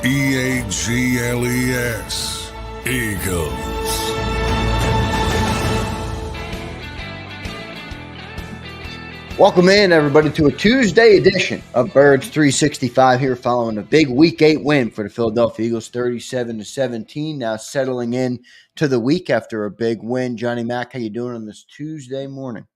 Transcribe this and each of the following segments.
EAGLES, Eagles. Welcome in, everybody, to a Tuesday edition of Birds 365 here following a big Week 8 win for the Philadelphia Eagles, 37-17, now settling in to the week after a big win. Johnny Mack, how you doing on this Tuesday morning?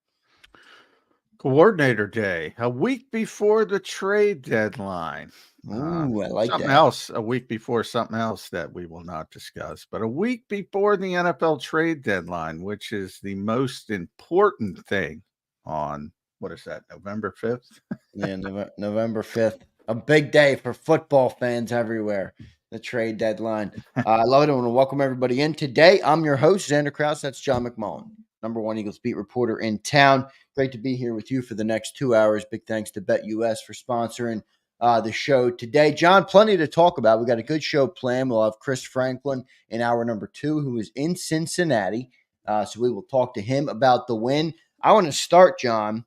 Coordinator Day, a week before the trade deadline. Ooh, I like something that. else, a week before something else that we will not discuss, but a week before the NFL trade deadline, which is the most important thing on, what is that, November 5th? Yeah, November 5th. A big day for football fans everywhere, the trade deadline. I love it. I want to welcome everybody in. Today, I'm your host, Zander Krause. That's John McMullen, #1 Eagles beat reporter in town. Great to be here with you for the next 2 hours. Big thanks to BetUS for sponsoring the show today. John, plenty to talk about. We got a good show planned. We'll have Chris Franklin in hour number 2, who is in Cincinnati. So we will talk to him about the win. I want to start, John,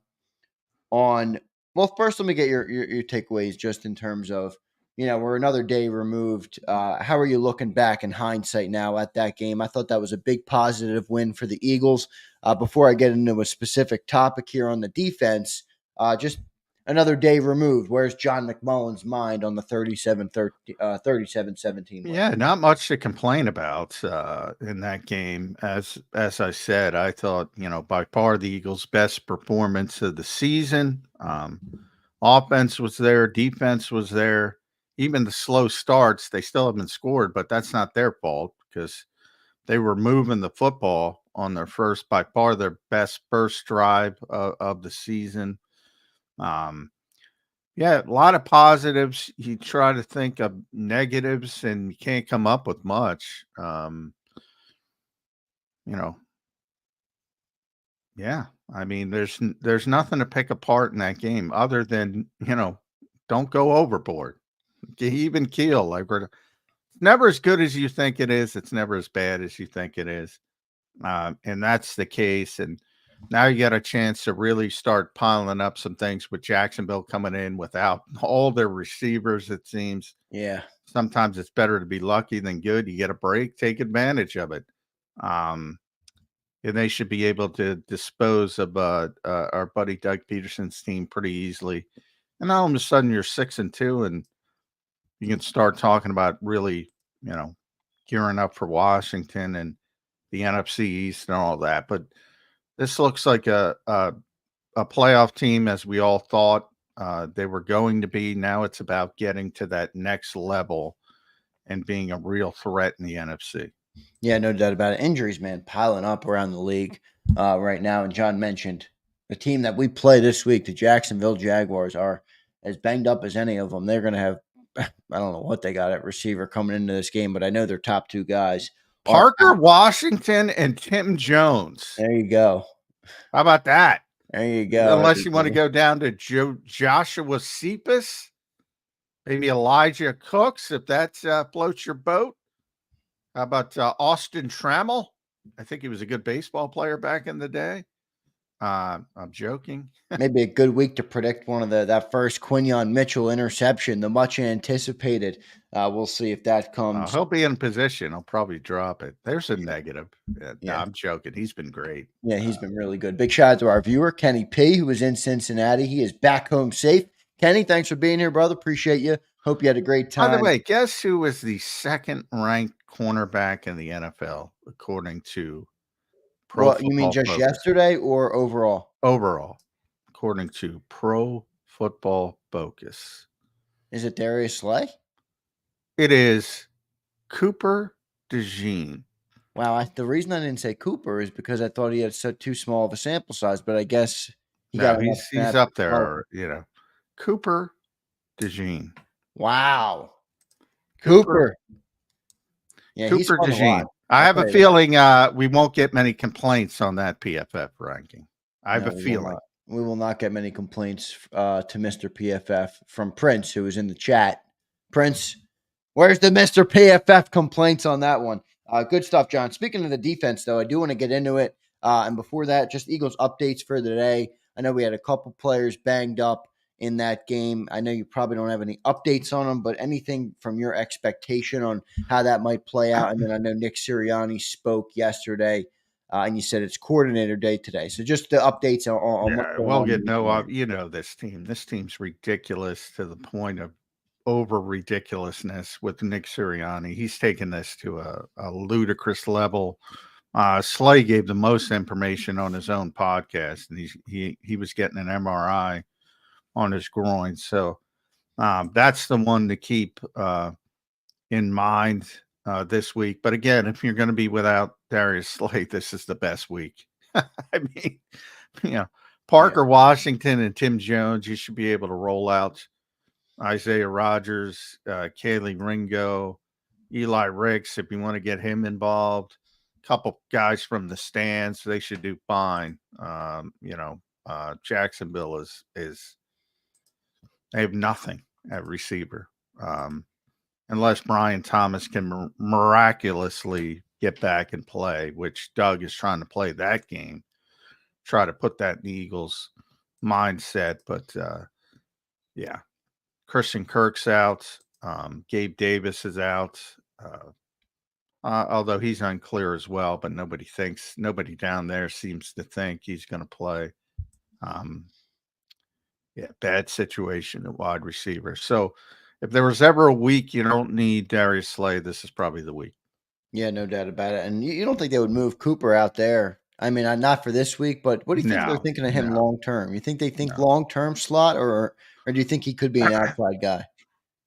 on – well, first, let me get your takeaways just in terms of, we're another day removed. How are you looking back in hindsight now at that game? I thought that was a big positive win for the Eagles. Before I get into a specific topic here on the defense, just another day removed. Where's John McMullen's mind on the 37-17 win? Yeah, not much to complain about in that game. As I said, I thought, by far the Eagles' best performance of the season. Offense was there, defense was there. Even the slow starts, they still haven't scored, but that's not their fault because they were moving the football on their first, by far their best first drive of the season. Yeah, a lot of positives. You try to think of negatives and you can't come up with much. Yeah, I mean, there's nothing to pick apart in that game other than, don't go overboard. Even keel. Like, it's never as good as you think it is. It's never as bad as you think it is. And that's the case. And now you got a chance to really start piling up some things with Jacksonville coming in without all their receivers, it seems. Yeah. Sometimes it's better to be lucky than good. You get a break, take advantage of it. And they should be able to dispose of our buddy Doug Peterson's team pretty easily. And all of a sudden you're 6-2 and you can start talking about really, gearing up for Washington and the NFC East and all that. But this looks like a playoff team, as we all thought they were going to be. Now it's about getting to that next level and being a real threat in the NFC. Yeah, no doubt about it. Injuries, man, piling up around the league right now. And John mentioned the team that we play this week, the Jacksonville Jaguars, are as banged up as any of them. They're going to have, I don't know what they got at receiver coming into this game, but I know their top 2 guys. Parker Washington and Tim Jones. There you go. How about that? There you go. Unless you want to go down to Joshua Cephas, maybe Elijah Cooks, if that floats your boat. How about Austin Trammell? I think he was a good baseball player back in the day. I'm joking. Maybe a good week to predict one of that first Quinyon Mitchell interception, the much anticipated. We'll see if that comes. He'll be in position. I'll probably drop it. There's a negative. Yeah. No, I'm joking. He's been great. Yeah, he's been really good. Big shout out to our viewer, Kenny P., who is in Cincinnati. He is back home safe. Kenny, thanks for being here, brother. Appreciate you. Hope you had a great time. By the way, guess who was the second-ranked cornerback in the NFL, according to Pro Football you mean just Focus? yesterday or overall? Overall, according to Pro Football Focus. Is it Darius Slay? It is Cooper DeJean. Wow, the reason I didn't say Cooper is because I thought he had too small of a sample size, but I guess he's up there, Cooper DeJean. Wow. Cooper. Yeah, Cooper DeJean. I have a feeling we won't get many complaints on that PFF ranking. I have a feeling. We will not get many complaints to Mr. PFF from Prince, who is in the chat. Prince, where's the Mr. PFF complaints on that one? Good stuff, John. Speaking of the defense, though, I do want to get into it. And before that, just Eagles updates for the day. I know we had a couple players banged up in that game. I know you probably don't have any updates on them, but anything from your expectation on how that might play out? And then I know Nick Sirianni spoke yesterday, and you said it's coordinator day today. So just the updates on what's Yeah, going we'll on. get you know this team. This team's ridiculous to the point of over ridiculousness with Nick Sirianni. He's taken this to a ludicrous level. Slay gave the most information on his own podcast, and he was getting an MRI on his groin. So that's the one to keep in mind this week. But again, if you're going to be without Darius Slay, this is the best week. I mean, you know, Parker Washington and Tim Jones, you should be able to roll out Isaiah Rodgers, Kaylee Ringo, Eli Ricks, if you want to get him involved. A couple guys from the stands, they should do fine. Jacksonville is they have nothing at receiver. Unless Brian Thomas can miraculously get back and play, which Doug is trying to play that game, try to put that in the Eagles' mindset. But yeah, Christian Kirk's out. Gabe Davis is out, although he's unclear as well. But nobody down there seems to think he's going to play. Bad situation at wide receiver. So if there was ever a week you don't need Darius Slay, this is probably the week. Yeah, no doubt about it. And you don't think they would move Cooper out there? I mean, not for this week, but what do you think they're thinking of him long term? You think they think long term slot, or do you think he could be an outside guy?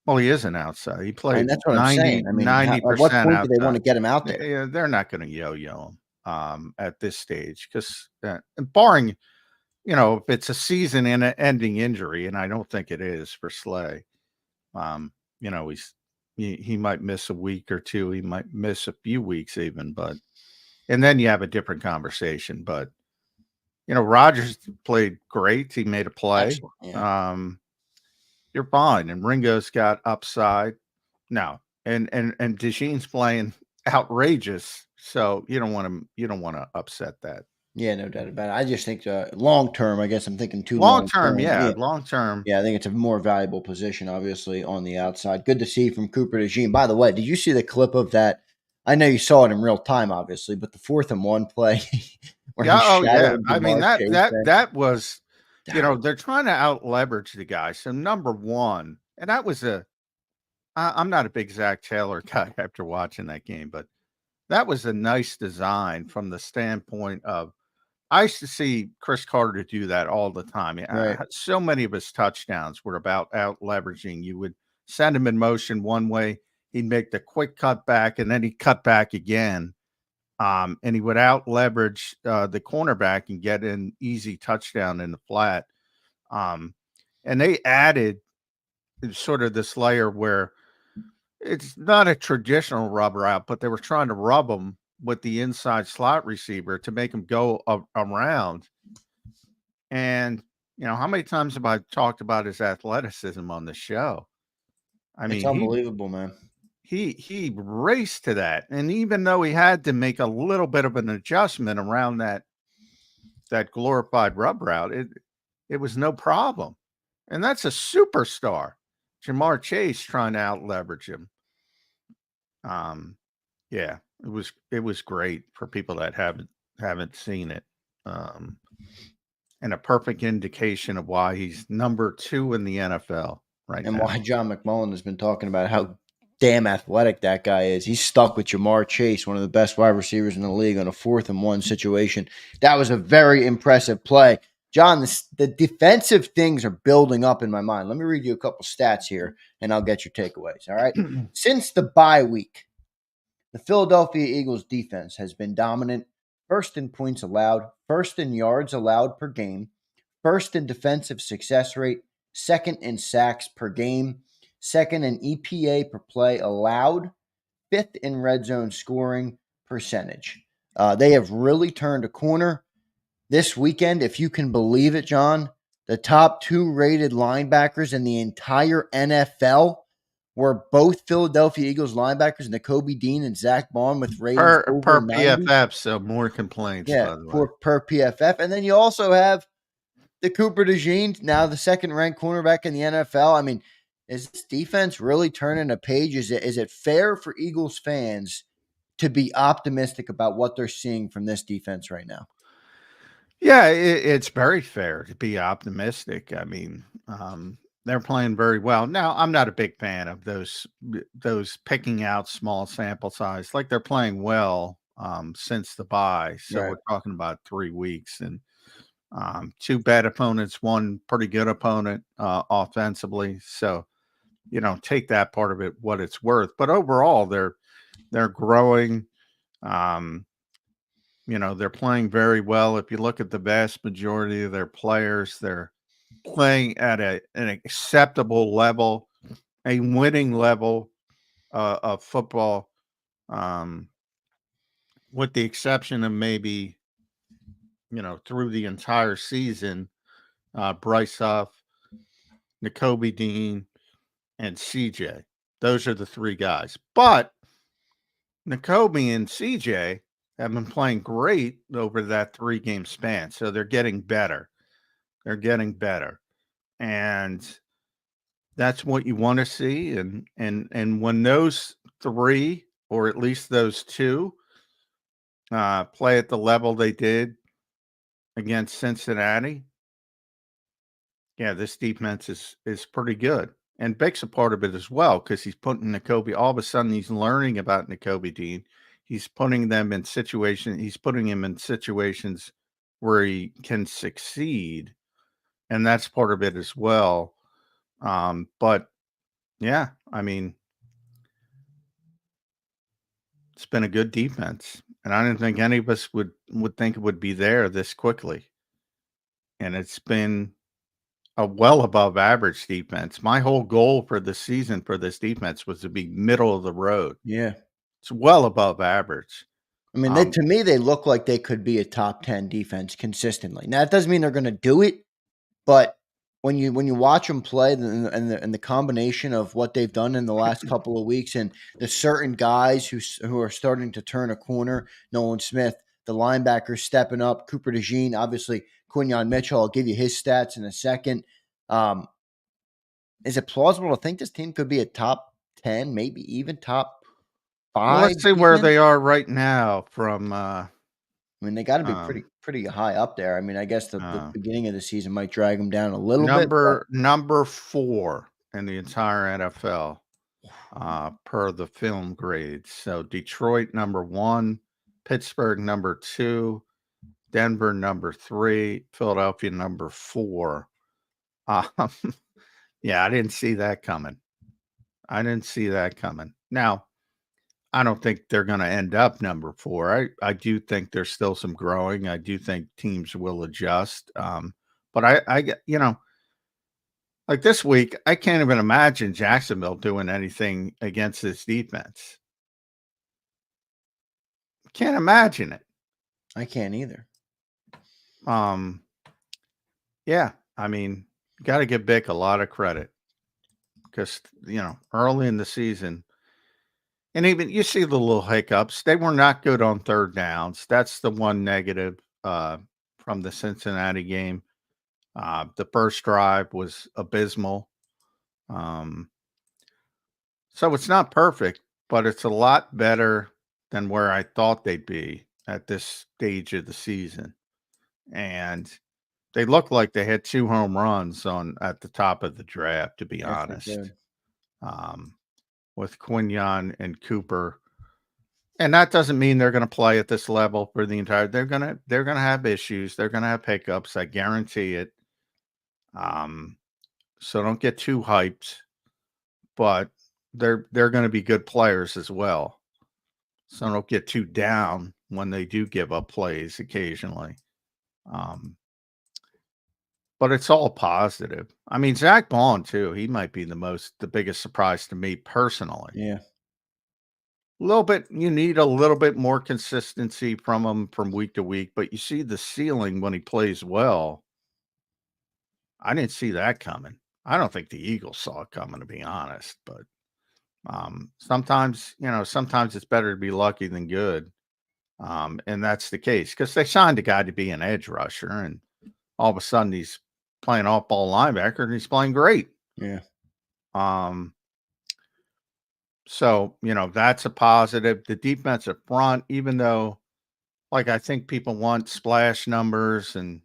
Well, he is an outside. He played And that's what I'm saying. I mean, at what point outside. do they want to get him out there? Yeah, they're not going to yo-yo him at this stage because, barring, if it's a season-ending injury, and I don't think it is for Slay. He might miss a week or two. He might miss a few weeks even, and then you have a different conversation. But Rodgers played great. He made a play. Yeah. You're fine. And Ringo's got upside now, and DeJean's playing outrageous. So you don't want to upset that. Yeah, no doubt about it. I just think long term, I guess I'm thinking too long term. Yeah, long term. Yeah, I think it's a more valuable position, obviously, on the outside. Good to see from Cooper DeJean. By the way, did you see the clip of that? I know you saw it in real time, obviously, but the 4th and 1 play. Yeah. I mean, that was, they're trying to out leverage the guy. So number one, and that was I'm not a big Zach Taylor guy after watching that game, but that was a nice design from the standpoint of, I used to see Chris Carter do that all the time. Right. So many of his touchdowns were about out leveraging. You would send him in motion one way, he'd make the quick cut back, and then he'd cut back again. And he would out leverage the cornerback and get an easy touchdown in the flat. And they added sort of this layer where it's not a traditional rub route, but they were trying to rub him with the inside slot receiver to make him go around. And, how many times have I talked about his athleticism on the show? I mean, it's unbelievable, man. He raced to that. And even though he had to make a little bit of an adjustment around that glorified rub route, it was no problem. And that's a superstar. Jamar Chase trying to out leverage him. Yeah, it was great for people that haven't seen it. And a perfect indication of why he's number 2 in the NFL right now. And why John McMullen has been talking about how damn athletic that guy is. He's stuck with Jamar Chase, one of the best wide receivers in the league, on a 4th and 1 situation. That was a very impressive play. John, the defensive things are building up in my mind. Let me read you a couple stats here, and I'll get your takeaways. All right. Since the bye week, the Philadelphia Eagles defense has been dominant. First in points allowed, first in yards allowed per game, first in defensive success rate, second in sacks per game, second in EPA per play allowed, 5th in red zone scoring percentage. They have really turned a corner. This weekend, if you can believe it, John, the top 2 rated linebackers in the entire NFL were both Philadelphia Eagles linebackers, Nakobe Dean and Zach Baun, with ratings over per 90. PFF, so more complaints. Yeah, by the way. per PFF. And then you also have the Cooper DeJean, now the second-ranked cornerback in the NFL. I mean, is this defense really turning a page? Is it fair for Eagles fans to be optimistic about what they're seeing from this defense right now? Yeah, it's very fair to be optimistic. I mean, they're playing very well. Now, I'm not a big fan of those picking out small sample size. Like they're playing well since the bye. So Right. we're talking about 3 weeks and two bad opponents, one pretty good opponent offensively. So, take that part of it what it's worth. But overall, they're growing. Um, they're playing very well. If you look at the vast majority of their players, they're playing at an acceptable level, a winning level of football, um, with the exception of maybe, through the entire season, Bryce Huff, N'Kobe Dean, and CJ. Those are the three guys. But N'Kobe and CJ have been playing great over that 3-game span. So they're getting better. They're getting better. And that's what you want to see. And when those three, or at least those two, play at the level they did against Cincinnati, yeah, this defense is pretty good. And Bick's a part of it as well because he's putting N'Kobe. All of a sudden, he's learning about N'Kobe Dean. He's putting him in situations where he can succeed, and that's part of it as well. But yeah, I mean, it's been a good defense, and I didn't think any of us would think it would be there this quickly. And it's been a well above average defense. My whole goal for the season for this defense was to be middle of the road. Yeah. It's well above average. I mean, to me, they look like they could be a top 10 defense consistently. Now, it doesn't mean they're going to do it, but when you watch them play and the combination of what they've done in the last couple of weeks and the certain guys who are starting to turn a corner, Nolan Smith, the linebackers stepping up, Cooper DeJean, obviously Quinyon Mitchell. I'll give you his stats in a second. Is it plausible to think this team could be a top 10, maybe even top 5? Well, let's see where they are right now from I mean, they got to be pretty high up there. I mean, I guess the beginning of the season might drag them down a little bit. Number 4 in the entire NFL per the film grades. So Detroit number 1, Pittsburgh number 2, Denver number 3, Philadelphia number 4. Yeah, I didn't see that coming. Now, I don't think they're going to end up number 4. I do think there's still some growing. I do think teams will adjust. But I get, like this week, I can't even imagine Jacksonville doing anything against this defense. Can't imagine it. I can't either. Yeah, I mean, got to give Bick a lot of credit because, early in the season, and even you see the little hiccups. They were not good on third downs. That's the one negative from the Cincinnati game. The first drive was abysmal. So it's not perfect, but it's a lot better than where I thought they'd be at this stage of the season. And they looked like they had 2 home runs at the top of the draft, to be honest. With Quinyon and Cooper. And that doesn't mean they're going to play at this level for the entire. They're going to have issues. They're going to have hiccups. I guarantee it. So don't get too hyped, but they're going to be good players as well. So don't get too down when they do give up plays occasionally. But it's all positive. I mean, Zach Bond too. He might be the biggest surprise to me personally. Yeah. You need a little bit more consistency from him from week to week, but you see the ceiling when he plays well. I didn't see that coming. I don't think the Eagles saw it coming, to be honest, but sometimes it's better to be lucky than good. And that's the case because they signed a guy to be an edge rusher, and all of a sudden he's playing off-ball linebacker, and he's playing great. Yeah. So, that's a positive. The defensive front, even though, I think people want splash numbers, and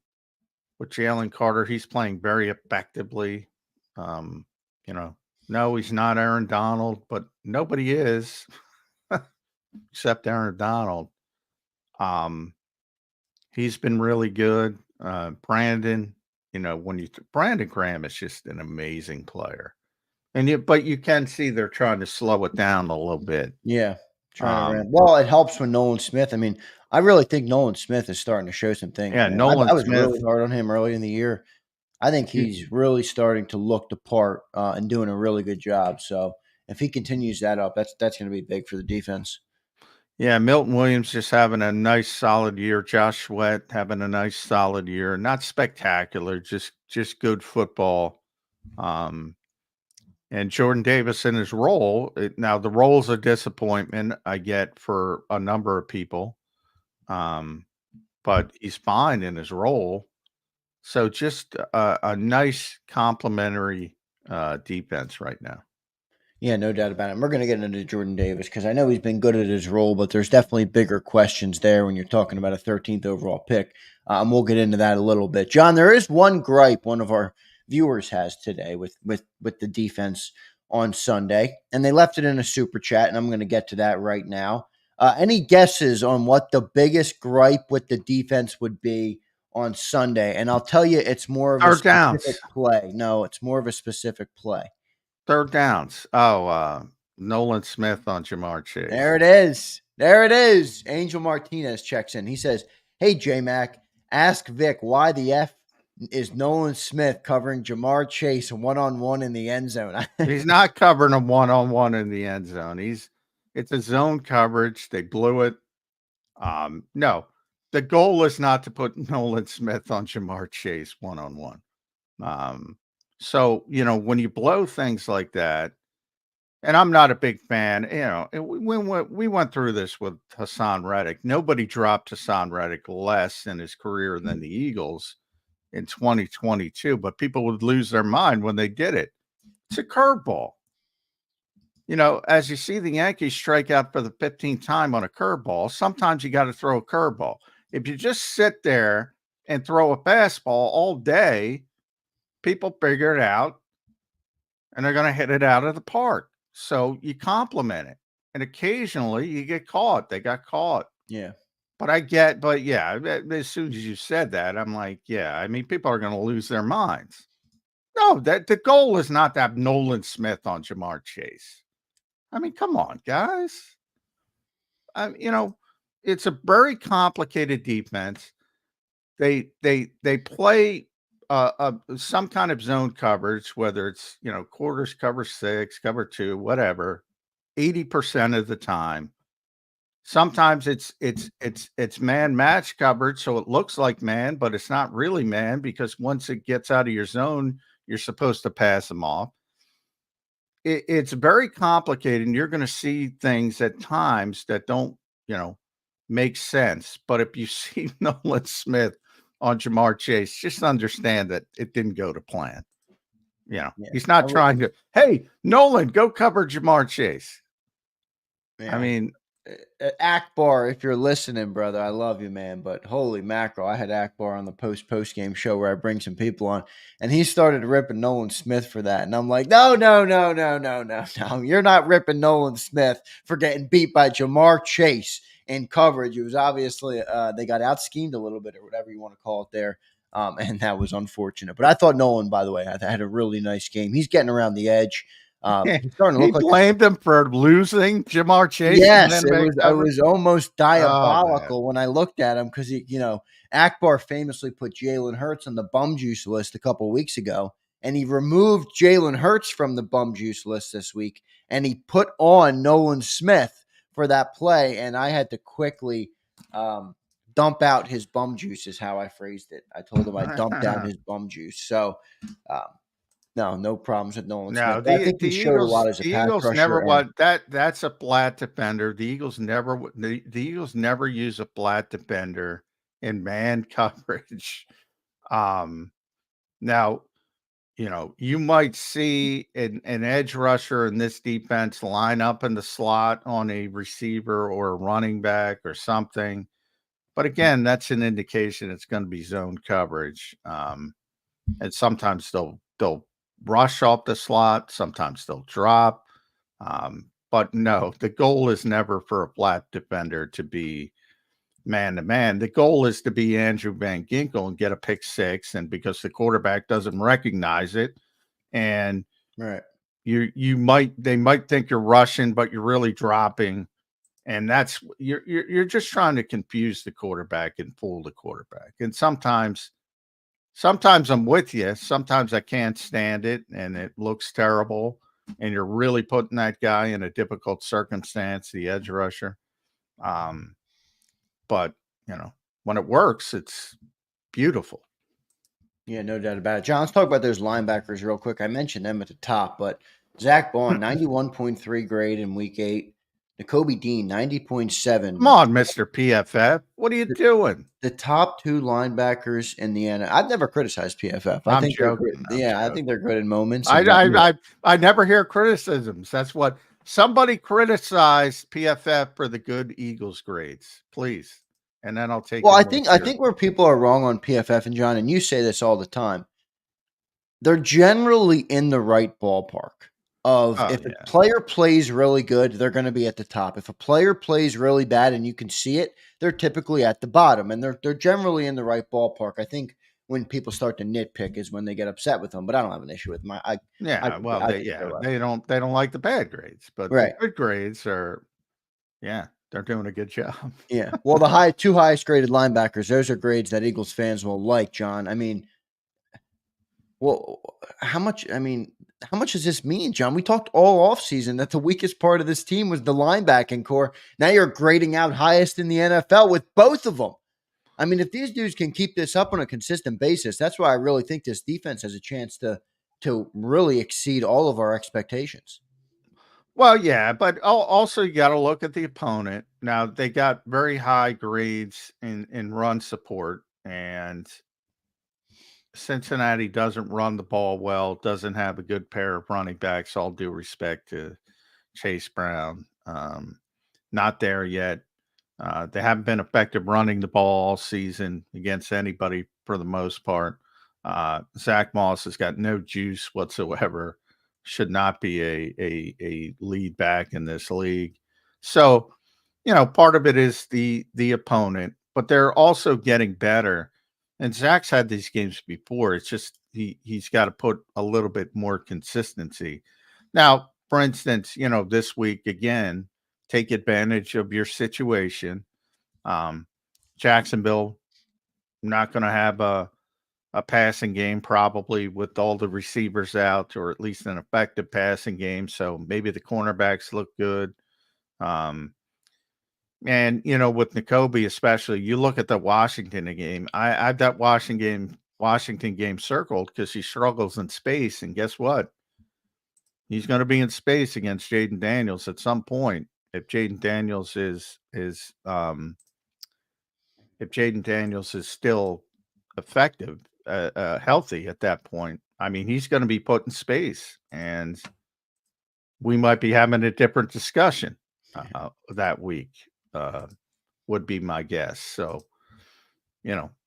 with Jalen Carter, he's playing very effectively. No, he's not Aaron Donald, but nobody is except Aaron Donald. He's been really good. Brandon, Brandon Graham is just an amazing player. But you can see they're trying to slow it down a little bit. Yeah. Trying to ramp. Well, it helps when Nolan Smith. I mean, I really think Nolan Smith is starting to show some things. Yeah, Man. Nolan I was Smith. really hard on him early in the year. I think he's really starting to look the part and doing a really good job. So if he continues that up, that's going to be big for the defense. Yeah, Milton Williams just having a nice solid year. Josh Sweat having a nice solid year. Not spectacular, just good football. And Jordan Davis in his role. Now the role's a disappointment, I get, for a number of people. But he's fine in his role. So just a nice complementary defense right now. Yeah, no doubt about it. And we're going to get into Jordan Davis because I know he's been good at his role, but there's definitely bigger questions there when you're talking about a 13th overall pick. And we'll get into that a little bit. John, there is one gripe one of our viewers has today with the defense on Sunday, and they left it in a super chat, and I'm going to get to that right now. Any guesses on what the biggest gripe with the defense would be on Sunday? And I'll tell you, it's more of a specific play. No, it's more of a specific play. Third downs. Oh, Nolan Smith on Jamar Chase. There it is. There it is. Angel Martinez checks in. He says, "Hey, J-Mac, ask Vic why the F is Nolan Smith covering Jamar Chase one-on-one in the end zone." He's not covering him one-on-one in the end zone. It's a zone coverage. They blew it. No, the goal is not to put Nolan Smith on Jamar Chase one-on-one. So, when you blow things like that, and I'm not a big fan, we went through this with Hassan Reddick. Nobody dropped Hassan Reddick less in his career than the Eagles in 2022, but people would lose their mind when they did it. It's a curveball. As you see the Yankees strike out for the 15th time on a curveball, sometimes you got to throw a curveball. If you just sit there and throw a fastball all day, people figure it out, and they're going to hit it out of the park. So you compliment it. And occasionally you get caught. They got caught. Yeah. But yeah, as soon as you said that, I'm like, yeah, I mean, people are going to lose their minds. No, the goal is not to have Nolan Smith on Jamar Chase. I mean, come on, guys. It's a very complicated defense. They play some kind of zone coverage, whether it's quarters, cover 6, cover 2, whatever, 80% of the time. Sometimes it's man match coverage, so it looks like man, but it's not really man, because once it gets out of your zone, you're supposed to pass them off. It's very complicated, and you're going to see things at times that don't make sense. But if you see Nolan Smith on Jamar Chase, just understand that it didn't go to plan. He's not trying to, hey, Nolan, go cover Jamar Chase. Yeah. I mean, Akbar, if you're listening, brother, I love you, man. But holy mackerel, I had Akbar on the post game show where I bring some people on, and he started ripping Nolan Smith for that. And I'm like, no. You're not ripping Nolan Smith for getting beat by Jamar Chase in coverage. It was obviously they got out schemed a little bit, or whatever you want to call it there. And that was unfortunate. But I thought Nolan, by the way, had a really nice game. He's getting around the edge. He blamed him for losing Jamar Chase. Yes, it was almost diabolical when I looked at him, because Akbar famously put Jalen Hurts on the bum juice list a couple weeks ago, and he removed Jalen Hurts from the bum juice list this week, and he put on Nolan Smith for that play, and I had to quickly dump out his bum juice, is how I phrased it. I told him I dumped out his bum juice. So, no problems with Nolan Smith. I think he showed a lot as a pass rusher. Never that's a flat defender. The Eagles never use a flat defender in man coverage. Now, you might see an edge rusher in this defense line up in the slot on a receiver or a running back or something. But again, that's an indication it's going to be zone coverage. And sometimes they'll rush off the slot, sometimes they'll drop. But no, the goal is never for a flat defender to be man to man. The goal is to be Andrew Van Ginkel and get a pick six, and because the quarterback doesn't recognize it, and Right. they might think you're rushing, but you're really dropping, and that's you're just trying to confuse the quarterback and fool the quarterback. And sometimes I'm with you. Sometimes I can't stand it, and it looks terrible, and you're really putting that guy in a difficult circumstance, the edge rusher. But when it works, it's beautiful. Yeah, no doubt about it. John, let's talk about those linebackers real quick. I mentioned them at the top, but Zach Bond, 91.3 grade in week 8. Nakobe Dean, 90.7. Come on, Mr. PFF. What are you doing? The top 2 linebackers in the NFL. I've never criticized PFF. I'm joking. I think they're good in moments. I never hear criticisms. That's what somebody criticized PFF for the good Eagles grades, please. And then I'll take. Well, I think where people are wrong on PFF, and John, and you say this all the time, they're generally in the right ballpark. A player plays really good, they're going to be at the top. If a player plays really bad and you can see it, they're typically at the bottom, and they're generally in the right ballpark. I think when people start to nitpick is when they get upset with them, but I don't have an issue with them. They don't like the bad grades, but the good grades are, they're doing a good job. Yeah. Well, the 2 highest graded linebackers, those are grades that Eagles fans will like, John. I mean, well, how much does this mean, John? We talked all offseason that the weakest part of this team was the linebacking core. Now you're grading out highest in the NFL with both of them. I mean, if these dudes can keep this up on a consistent basis, that's why I really think this defense has a chance to really exceed all of our expectations. Well, yeah, but also you got to look at the opponent. Now, they got very high grades in run support, and Cincinnati doesn't run the ball well, doesn't have a good pair of running backs, all due respect to Chase Brown. Not there yet. They haven't been effective running the ball all season against anybody for the most part. Zach Moss has got no juice whatsoever. Should not be a lead back in this league. So, part of it is the opponent, but they're also getting better. And Zach's had these games before. It's just he's got to put a little bit more consistency. Now, for instance, this week again, take advantage of your situation. Jacksonville not going to have a passing game probably with all the receivers out, or at least an effective passing game. So maybe the cornerbacks look good. And, with Nakobe especially, you look at the Washington game. I have that Washington game circled because he struggles in space. And guess what? He's going to be in space against Jaden Daniels at some point. If Jaden Daniels is still effective, healthy at that point, I mean, he's going to be put in space, and we might be having a different discussion that week. Would be my guess. So,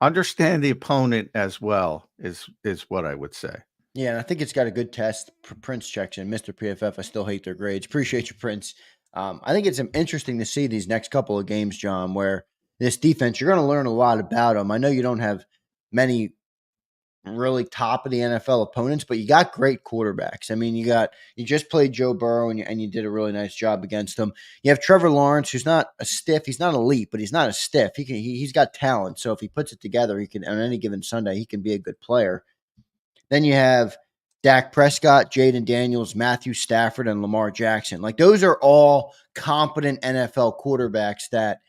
understand the opponent as well is what I would say. Yeah, and I think it's got a good test. Prince checks in. Mr. PFF, I still hate their grades. Appreciate you, Prince. I think it's interesting to see these next couple of games, John, where this defense, you're going to learn a lot about them. I know you don't have many really top of the NFL opponents, but you got great quarterbacks. I mean, you just played Joe Burrow and you did a really nice job against him. You have Trevor Lawrence, who's not a stiff. He's not elite, but he's not a stiff. He's got talent. So if he puts it together, he can, on any given Sunday, he can be a good player. Then you have Dak Prescott, Jaden Daniels, Matthew Stafford, and Lamar Jackson. Like, those are all competent NFL quarterbacks that,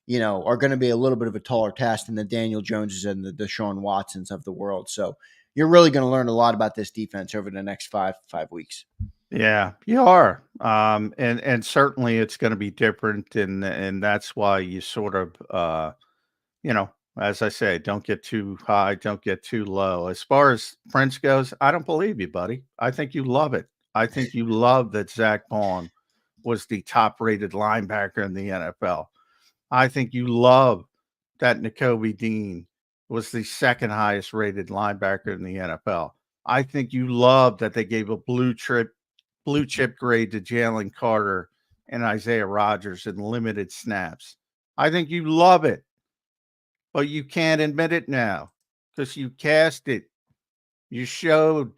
are going to be a little bit of a taller task than the Daniel Joneses and the Deshaun Watsons of the world. So you're really going to learn a lot about this defense over the next five weeks. Yeah, you are. And certainly it's going to be different. And that's why you sort of, As I say, don't get too high, don't get too low. As far as Prince goes, I don't believe you, buddy. I think you love it. I think you love that Zach Baun was the top-rated linebacker in the NFL. I think you love that Nakobe Dean was the second highest rated linebacker in the NFL. I think you love that they gave a blue chip grade to Jalen Carter and Isaiah Rodgers in limited snaps. I think you love it, but you can't admit it now because you cast it. You showed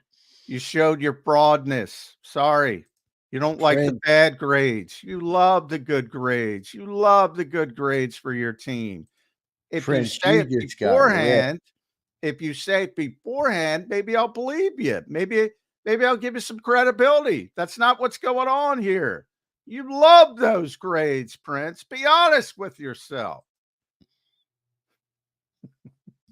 your fraudness. Sorry. You don't like the Prince, bad grades. You love the good grades. You love the good grades for your team. If you Prince, say you it just got ripped. beforehand, maybe I'll believe you. Maybe I'll give you some credibility. That's not what's going on here. You love those grades, Prince. Be honest with yourself.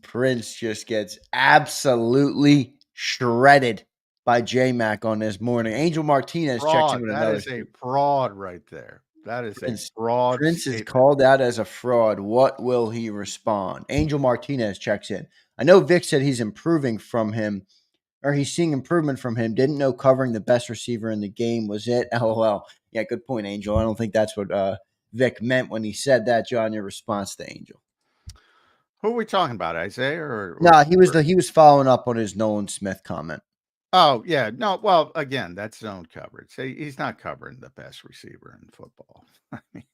Prince just gets absolutely shredded by J-Mac on this morning. Angel Martinez checks in Fraud. with That another is a fraud right there. That is a Prince. fraud Prince is statement. called out as a fraud. What will he respond? Angel Martinez checks in. I know Vic said he's improving from him, or he's seeing improvement from him. Didn't know covering the best receiver in the game was it. LOL. Yeah, good point, Angel. I don't think that's what Vic meant when he said that. John, your response to Angel? Who are we talking about, Isaiah No, he was or he was following up on his Nolan Smith comment. Oh, yeah. No, well, again, that's zone coverage. He's not covering the best receiver in football. I mean,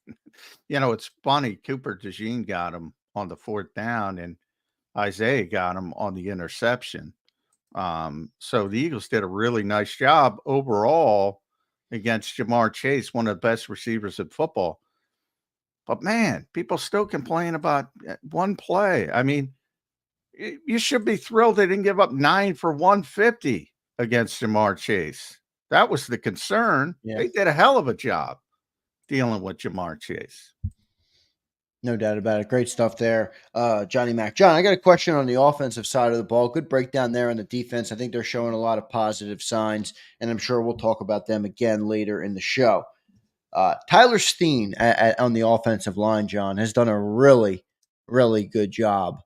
it's funny. Cooper DeJean got him on the fourth down, and Isaiah got him on the interception. So the Eagles did a really nice job overall against Jamar Chase, one of the best receivers in football. But man, people still complain about one play. I mean, you should be thrilled they didn't give up 9 for 150 against Jamar Chase. That was the concern. Yeah. They did a hell of a job dealing with Jamar Chase. No doubt about it. Great stuff there, Johnny Mac. John, I got a question on the offensive side of the ball. Good breakdown there on the defense. I think they're showing a lot of positive signs, and I'm sure we'll talk about them again later in the show. Tyler Steen on the offensive line, John, has done a really, really good job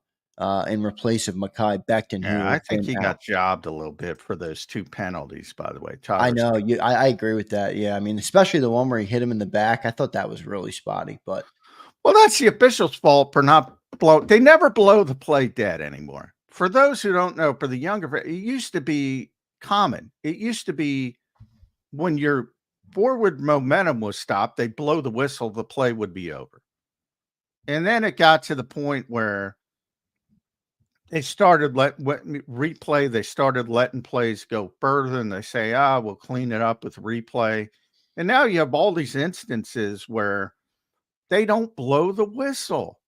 in replace of Mekhi Becton, who Yeah, I has think been he out. got jobbed a little bit for those 2 penalties, by the way. I Tyler know Steen. you. I agree with that. Yeah, I mean, especially the one where he hit him in the back. I thought that was really spotty, but Well, that's the official's fault for not they never blow the play dead anymore. For those who don't know, for the younger, it used to be common. It used to be when your forward momentum was stopped, they blow the whistle, the play would be over. And then it got to the point where they started replay. They started letting plays go further, and they say, we'll clean it up with replay. And now you have all these instances where they don't blow the whistle.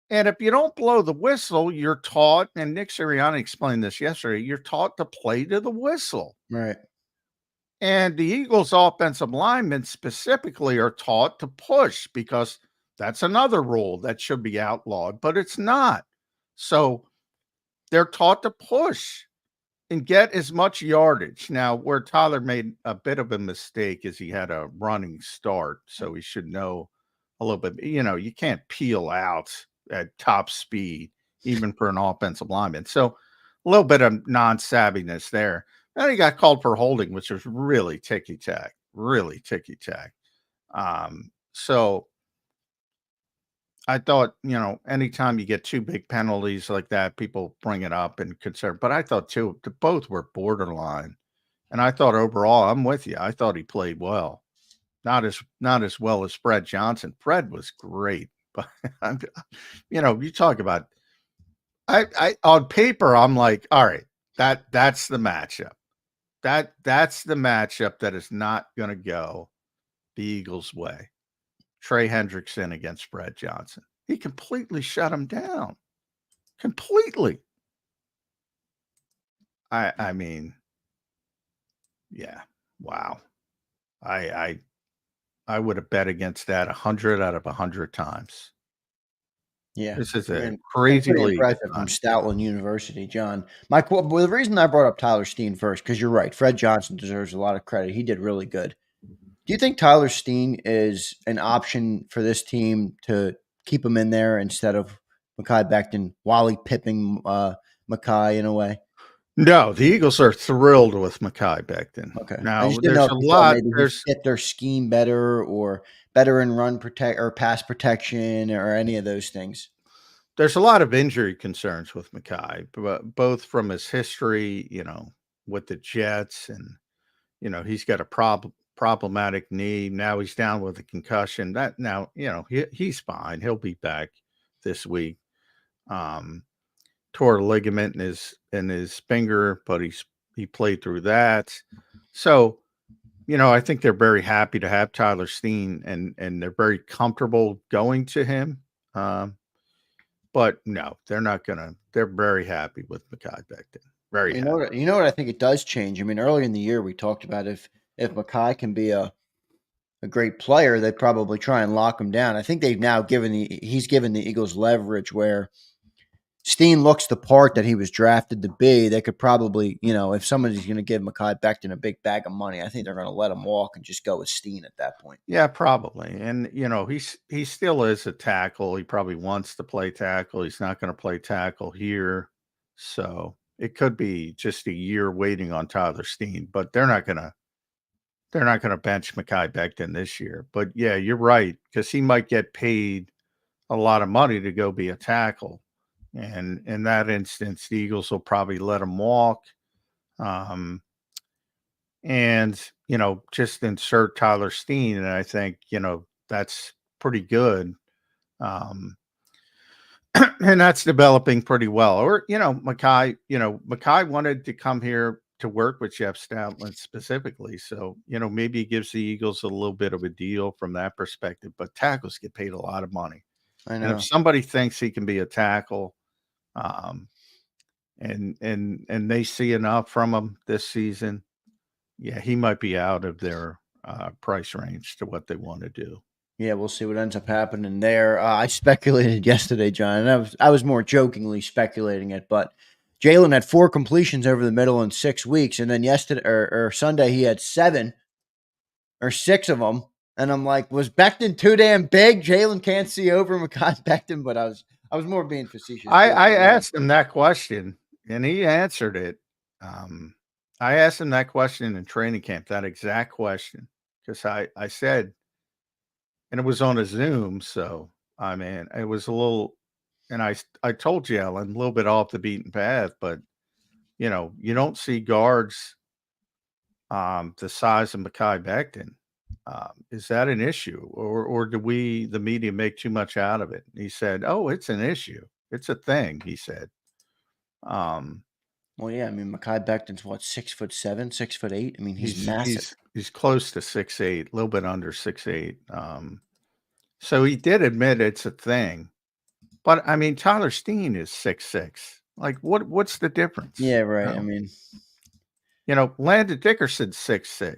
And if you don't blow the whistle, you're taught, and Nick Sirianni explained this yesterday, you're taught to play to the whistle. right. And the Eagles offensive linemen specifically are taught to push because that's another rule that should be outlawed, but it's not. So they're taught to push and get as much yardage. Now, where Tyler made a bit of a mistake is he had a running start, so he should know a little bit. You can't peel out at top speed, even for an offensive lineman. So a little bit of non-savviness there. Then he got called for holding, which was really ticky-tack, really ticky-tack. So I thought, anytime you get 2 big penalties like that, people bring it up and concern. But I thought, too, both were borderline. And I thought overall, I'm with you. I thought he played well. Not as well as Fred Johnson. Fred was great. But, you talk about I on paper, I'm like, all right, that's the matchup. That's the matchup that is not going to go the Eagles' way. Trey Hendrickson against Fred Johnson. He completely shut him down. Completely. I mean, yeah. Wow. I would have bet against that 100 out of 100 times. Yeah, This is a and crazy pretty league. impressive from Stoutland University, John. Well, the reason I brought up Tyler Steen first, because you're right, Fred Johnson deserves a lot of credit. He did really good. Do you think Tyler Steen is an option for this team to keep him in there instead of Mekhi Becton, Wally pipping Mekhi in a way? No, the Eagles are thrilled with Mekhi Becton. Okay. I Now, just didn't know there's if a you thought lot. maybe he There's fit their scheme better or better in run protect or pass protection or any of those things. there's a lot of injury concerns with Mekhi, both from his history, with the Jets, and he's got a problematic knee. Now he's down with a concussion. That now, he's fine. He'll be back this week. Um, Tore a ligament in his finger, but he played through that. So, I think they're very happy to have Tyler Steen, and they're very comfortable going to him. But no, they're not gonna. They're very happy with Mekhi Becton. Very happy. You know what I think it does change. I mean, earlier in the year we talked about if Mekhi can be a great player, they probably try and lock him down. I think they've now he's given the Eagles leverage where Steen looks the part that he was drafted to be. They could probably, if somebody's going to give Mekhi Becton a big bag of money, I think they're going to let him walk and just go with Steen at that point. Yeah, probably. And he still is a tackle. He probably wants to play tackle. He's not going to play tackle here. So it could be just a year waiting on Tyler Steen, but they're not gonna bench Mekhi Becton this year. But yeah, you're right, because he might get paid a lot of money to go be a tackle. And in that instance, the Eagles will probably let him walk. And just insert Tyler Steen, and I think that's pretty good, and that's developing pretty well. Or Mekhi wanted to come here to work with Jeff Stoutland specifically, so maybe it gives the Eagles a little bit of a deal from that perspective. But tackles get paid a lot of money, I and know. if somebody thinks he can be a tackle, and they see enough from him this season, yeah, he might be out of their price range to what they want to do. Yeah, we'll see what ends up happening there. I speculated yesterday, John, and I was more jokingly speculating it, but Jalen had 4 completions over the middle in 6 weeks, and then yesterday or Sunday he had 7 or 6 of them, and I'm like, was Becton too damn big? Jalen can't see over Mekhi Becton, but I was more being facetious. I asked him that question, and he answered it. I asked him that question in training camp, that exact question, because I said, and it was on a Zoom, so I mean, it was a little, and I told Jalen a little bit off the beaten path, but you don't see guards the size of Mekhi Becton. Is that an issue, or do we, the media, make too much out of it? And he said, "Oh, it's an issue. It's a thing." He said. Well, yeah, I mean, Mekhi Becton's what, 6'7", 6'8". I mean, he's massive. He's close to 6'8", a little bit under 6'8". So he did admit it's a thing, but I mean, Tyler Steen is 6'6". Like, what's the difference? Yeah, right. I mean, Landon Dickerson's 6'6".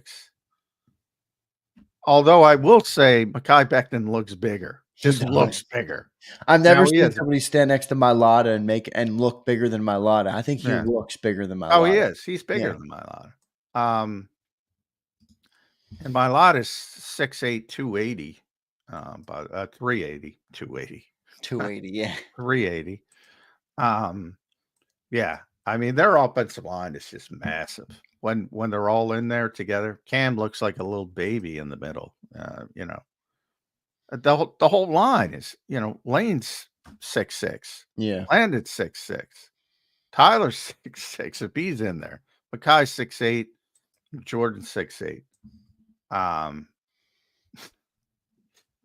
Although I will say Mekhi Becton looks bigger. Just looks bigger. I've never seen somebody stand next to Mailata and look bigger than Mailata. I think he Yeah. looks bigger than Mailata. Oh, he is. He's bigger than Mailata. And Mailata is 6'8", 280. But 380, 280. 280, yeah. 380. Yeah. I mean, their offensive line is just massive. When they're all in there together, Cam looks like a little baby in the middle. The whole line is, Lane's 6'6". Yeah. Landon's 6'6". Tyler's 6'6", if he's in there. Mekhi's 6'8". Jordan's 6'8".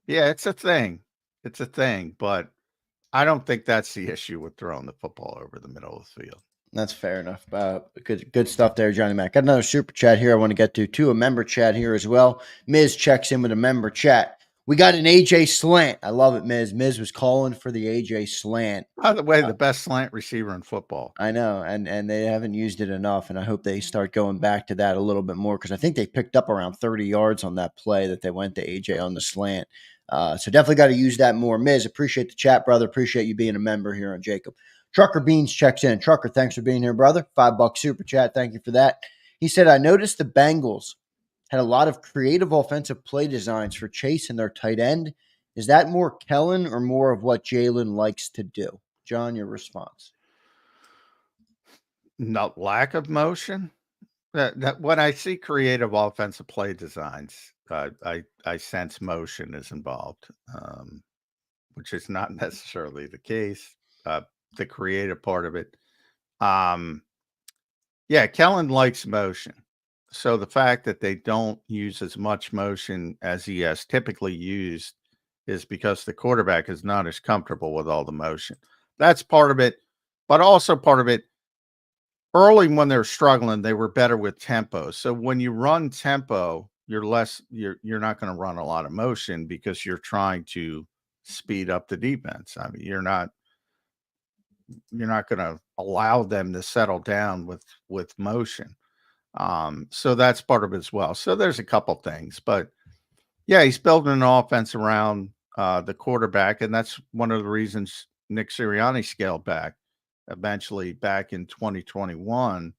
Yeah, it's a thing. It's a thing, but I don't think that's the issue with throwing the football over the middle of the field. That's fair enough. Good stuff there, Johnny Mac. Got another super chat here I want to get to a member chat here as well. Miz checks in with a member chat. We got an AJ slant. I love it, Miz. Miz was calling for the AJ slant. By the way, the best slant receiver in football. I know, and they haven't used it enough, and I hope they start going back to that a little bit more because I think they picked up around 30 yards on that play that they went to AJ on the slant. So definitely got to use that more. Miz, appreciate the chat, brother. Appreciate you being a member here on JAKIB. Trucker Beans checks in. Trucker, thanks for being here, brother. $5 super chat. Thank you for that. He said, I noticed the Bengals had a lot of creative offensive play designs for Chase and their tight end. Is that more Kellen or more of what Jalen likes to do? John, your response. Not lack of motion. That when I see creative offensive play designs, I sense motion is involved, which is not necessarily the case. The creative part of it. Yeah, Kellen likes motion. So the fact that they don't use as much motion as he has typically used is because the quarterback is not as comfortable with all the motion. That's part of it. But also part of it, early when they're struggling, they were better with tempo. So when you run tempo, you're not going to run a lot of motion because you're trying to speed up the defense. I mean, you're not going to allow them to settle down with motion. So that's part of it as well. So there's a couple things, but yeah, he's building an offense around the quarterback, and that's one of the reasons Nick Sirianni scaled back eventually back in 2021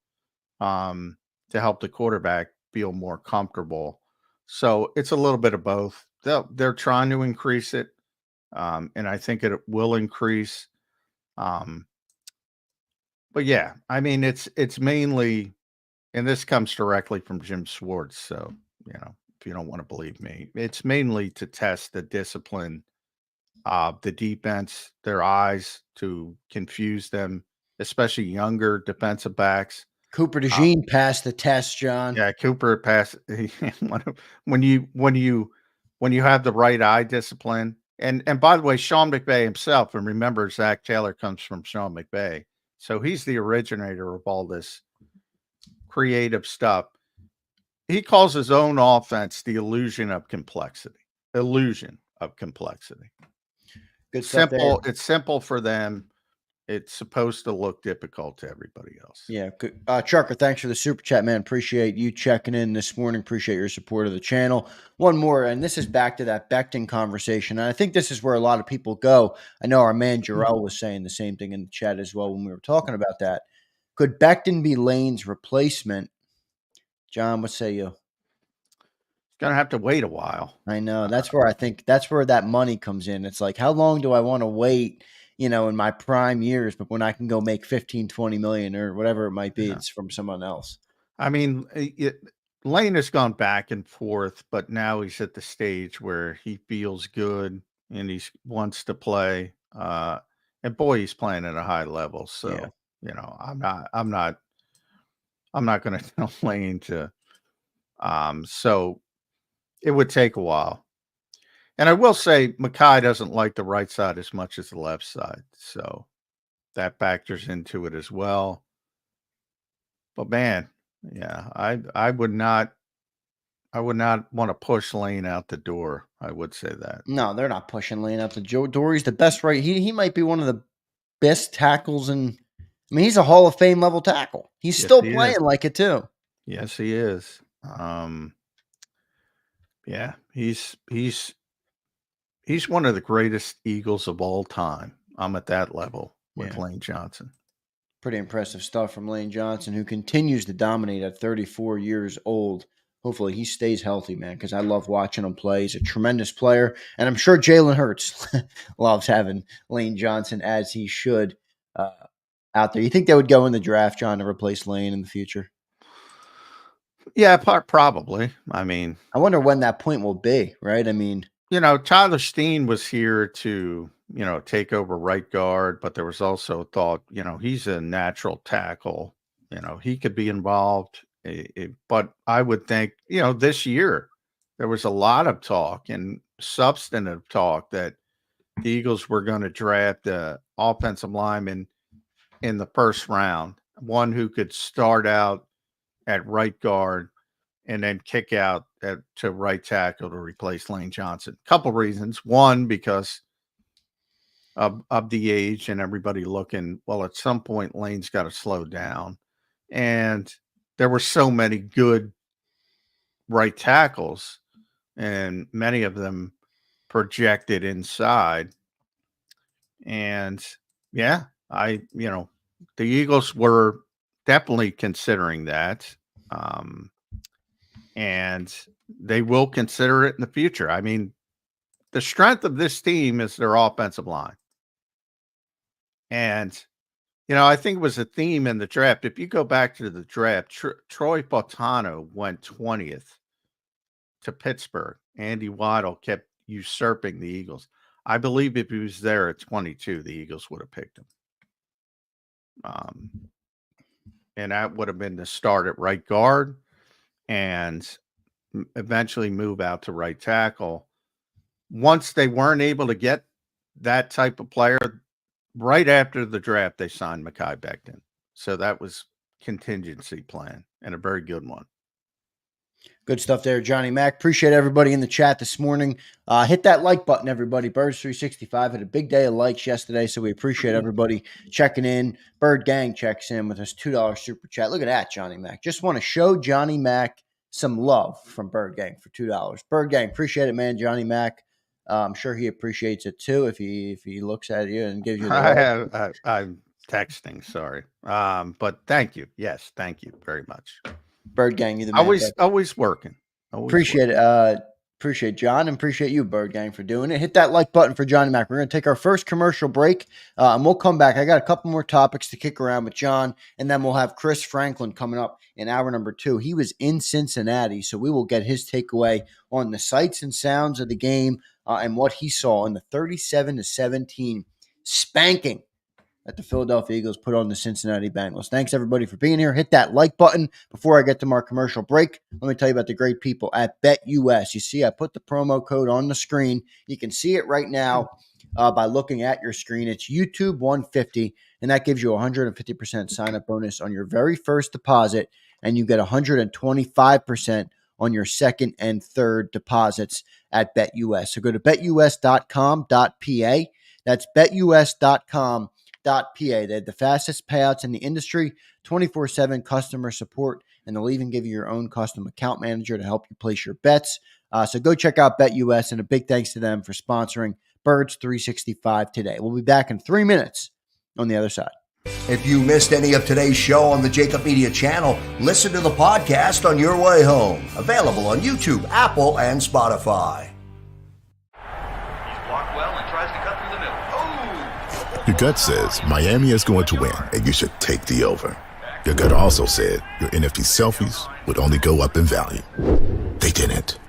to help the quarterback feel more comfortable. So it's a little bit of both. They're trying to increase it, and I think it will increase. But yeah, I mean, it's mainly, and this comes directly from Jim Schwartz. So, if you don't want to believe me, it's mainly to test the discipline of the defense, their eyes, to confuse them, especially younger defensive backs. Cooper DeJean passed the test, John. Yeah, Cooper passed. when you have the right eye discipline, and by the way, Sean McVay himself, and remember, Zach Taylor comes from Sean McVay, so he's the originator of all this creative stuff. He calls his own offense the illusion of complexity. Illusion of complexity. Good stuff Simple. there. It's simple for them. It's supposed to look difficult to everybody else. Yeah. Good. Trucker, thanks for the super chat, man. Appreciate you checking in this morning. Appreciate your support of the channel. One more, and this is back to that Becton conversation. And I think this is where a lot of people go. I know our man Jarrell was saying the same thing in the chat as well when we were talking about that. Could Becton be Lane's replacement? John, what say you? Gonna have to wait a while. I know. That's where I think that's where that money comes in. It's like, how long do I want to wait, in my prime years, but when I can go make 15, 20 million or whatever it might be, Yeah. it's from someone else. I mean, Lane has gone back and forth, but now he's at the stage where he feels good and he wants to play. And boy, he's playing at a high level. So, I'm not going to tell Lane to. So it would take a while. And I will say, Mackay doesn't like the right side as much as the left side. So that factors into it as well. But man, yeah, I would not want to push Lane out the door. I would say that. No, they're not pushing Lane out the door. He's the best right. He might be one of the best tackles he's a Hall of Fame level tackle. He's still playing like it too. Yes, he is. Yeah, he's one of the greatest Eagles of all time. I'm at that level with Lane Johnson. Pretty impressive stuff from Lane Johnson, who continues to dominate at 34 years old. Hopefully he stays healthy, man, because I love watching him play. He's a tremendous player, and I'm sure Jalen Hurts loves having Lane Johnson, as he should, out there. You think they would go in the draft, John, to replace Lane in the future? Yeah, probably. I mean, I wonder when that point will be, right? I mean, Tyler Steen was here to, take over right guard, but there was also thought, he's a natural tackle. He could be involved. But I would think, this year there was a lot of talk and substantive talk that the Eagles were going to draft the offensive lineman in the first round, one who could start out at right guard and then kick out to right tackle to replace Lane Johnson. Couple reasons. One, because of the age and everybody looking, well, at some point Lane's got to slow down. And there were so many good right tackles, and many of them projected inside. And yeah, the Eagles were definitely considering that. And they will consider it in the future. I mean, the strength of this team is their offensive line. And, I think it was a theme in the draft. If you go back to the draft, Troy Boltano went 20th to Pittsburgh. Andy Waddle kept usurping the Eagles. I believe if he was there at 22, the Eagles would have picked him. And that would have been the start at right guard and eventually move out to right tackle. Once they weren't able to get that type of player, right after the draft, they signed Mekhi Becton. So that was contingency plan and a very good one. Good stuff there, Johnny Mac. Appreciate everybody in the chat this morning. Hit that like button, everybody. Birds365 had a big day of likes yesterday, so we appreciate everybody checking in. Bird Gang checks in with us $2 super chat. Look at that, Johnny Mac. Just want to show Johnny Mac some love from Bird Gang for $2. Bird Gang, appreciate it, man. Johnny Mac, I'm sure he appreciates it too if he looks at you and gives you the love. I'm texting, sorry. But thank you. Yes, thank you very much. Bird Gang, you the man. Always working. Appreciate it. Appreciate John and appreciate you, Bird Gang, for doing it. Hit that like button for Johnny Mac. We're going to take our first commercial break, and we'll come back. I got a couple more topics to kick around with John, and then we'll have Chris Franklin coming up in hour number 2. He was in Cincinnati, so we will get his takeaway on the sights and sounds of the game and what he saw in the 37-17 spanking that the Philadelphia Eagles put on the Cincinnati Bengals. Thanks, everybody, for being here. Hit that like button. Before I get to our commercial break, let me tell you about the great people at BetUS. You see, I put the promo code on the screen. You can see it right now by looking at your screen. It's YouTube 150, and that gives you a 150% sign-up bonus on your very first deposit, and you get 125% on your second and third deposits at BetUS. So go to betus.com.pa. That's betus.com.pa. They had the fastest payouts in the industry, 24/7 customer support, and they'll even give you your own custom account manager to help you place your bets. So go check out BetUS, and a big thanks to them for sponsoring Birds 365 today. We'll be back in 3 minutes on the other side. If you missed any of today's show on the JAKIB Media channel, listen to the podcast on your way home. Available on YouTube, Apple, and Spotify. Your gut says Miami is going to win, and you should take the over. Your gut also said your NFT selfies would only go up in value. They didn't.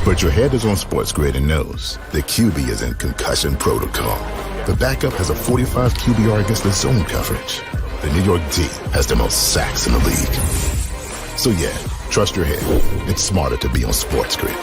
But your head is on Sports Grid and knows the QB is in concussion protocol. The backup has a 45 QBR against the zone coverage. The New York D has the most sacks in the league. So yeah, trust your head. It's smarter to be on Sports Grid.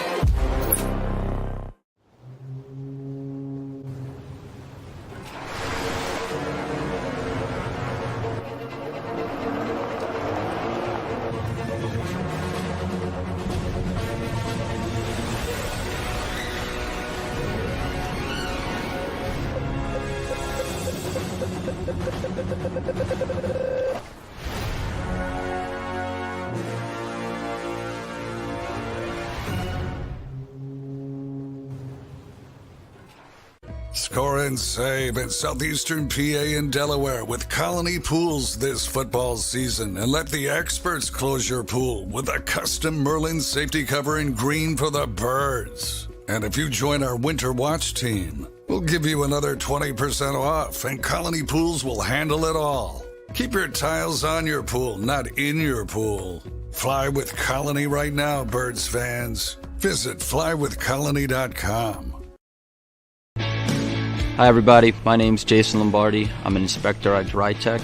Score and save at Southeastern PA and Delaware with Colony Pools this football season, and let the experts close your pool with a custom Merlin safety cover in green for the birds. And if you join our Winter Watch team, we'll give you another 20% off, and Colony Pools will handle it all. Keep your tiles on your pool, not in your pool. Fly with Colony right now, Birds fans. Visit flywithcolony.com. Hi everybody, my name's Jason Lombardi. I'm an inspector at DryTech.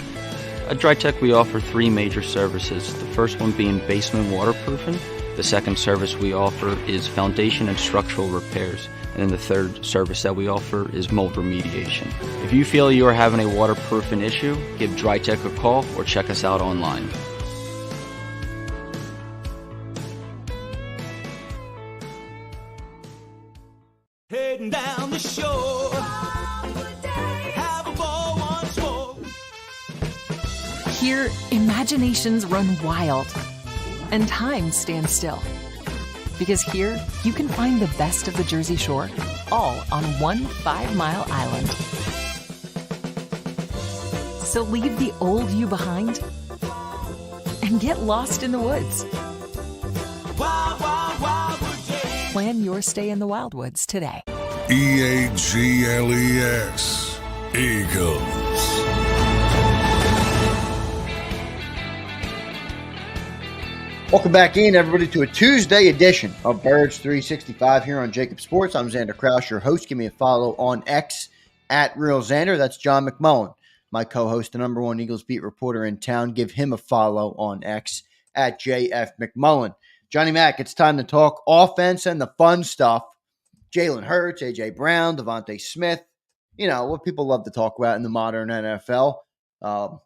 At DryTech we offer 3 major services, the first one being basement waterproofing, the second service we offer is foundation and structural repairs, and then the third service that we offer is mold remediation. If you feel you are having a waterproofing issue, give DryTech a call or check us out online. Heading down the shore, have a ball once more. Here, imaginations run wild and time stands still. Because here, you can find the best of the Jersey Shore, all on one 5-mile island. So leave the old you behind and get lost in the woods. Wild, wild, Plan your stay in the Wildwoods today. EAGLES. Eagles. Welcome back in, everybody, to a Tuesday edition of Birds 365 here on JAKIB Sports. I'm Zander, Krause, your host. Give me a follow on X at Real Zander. That's John McMullen, my co-host, the number one Eagles beat reporter in town. Give him a follow on X at JF McMullen. Johnny Mac, it's time to talk offense and the fun stuff. Jalen Hurts, A.J. Brown, Devontae Smith, what people love to talk about in the modern NFL. Have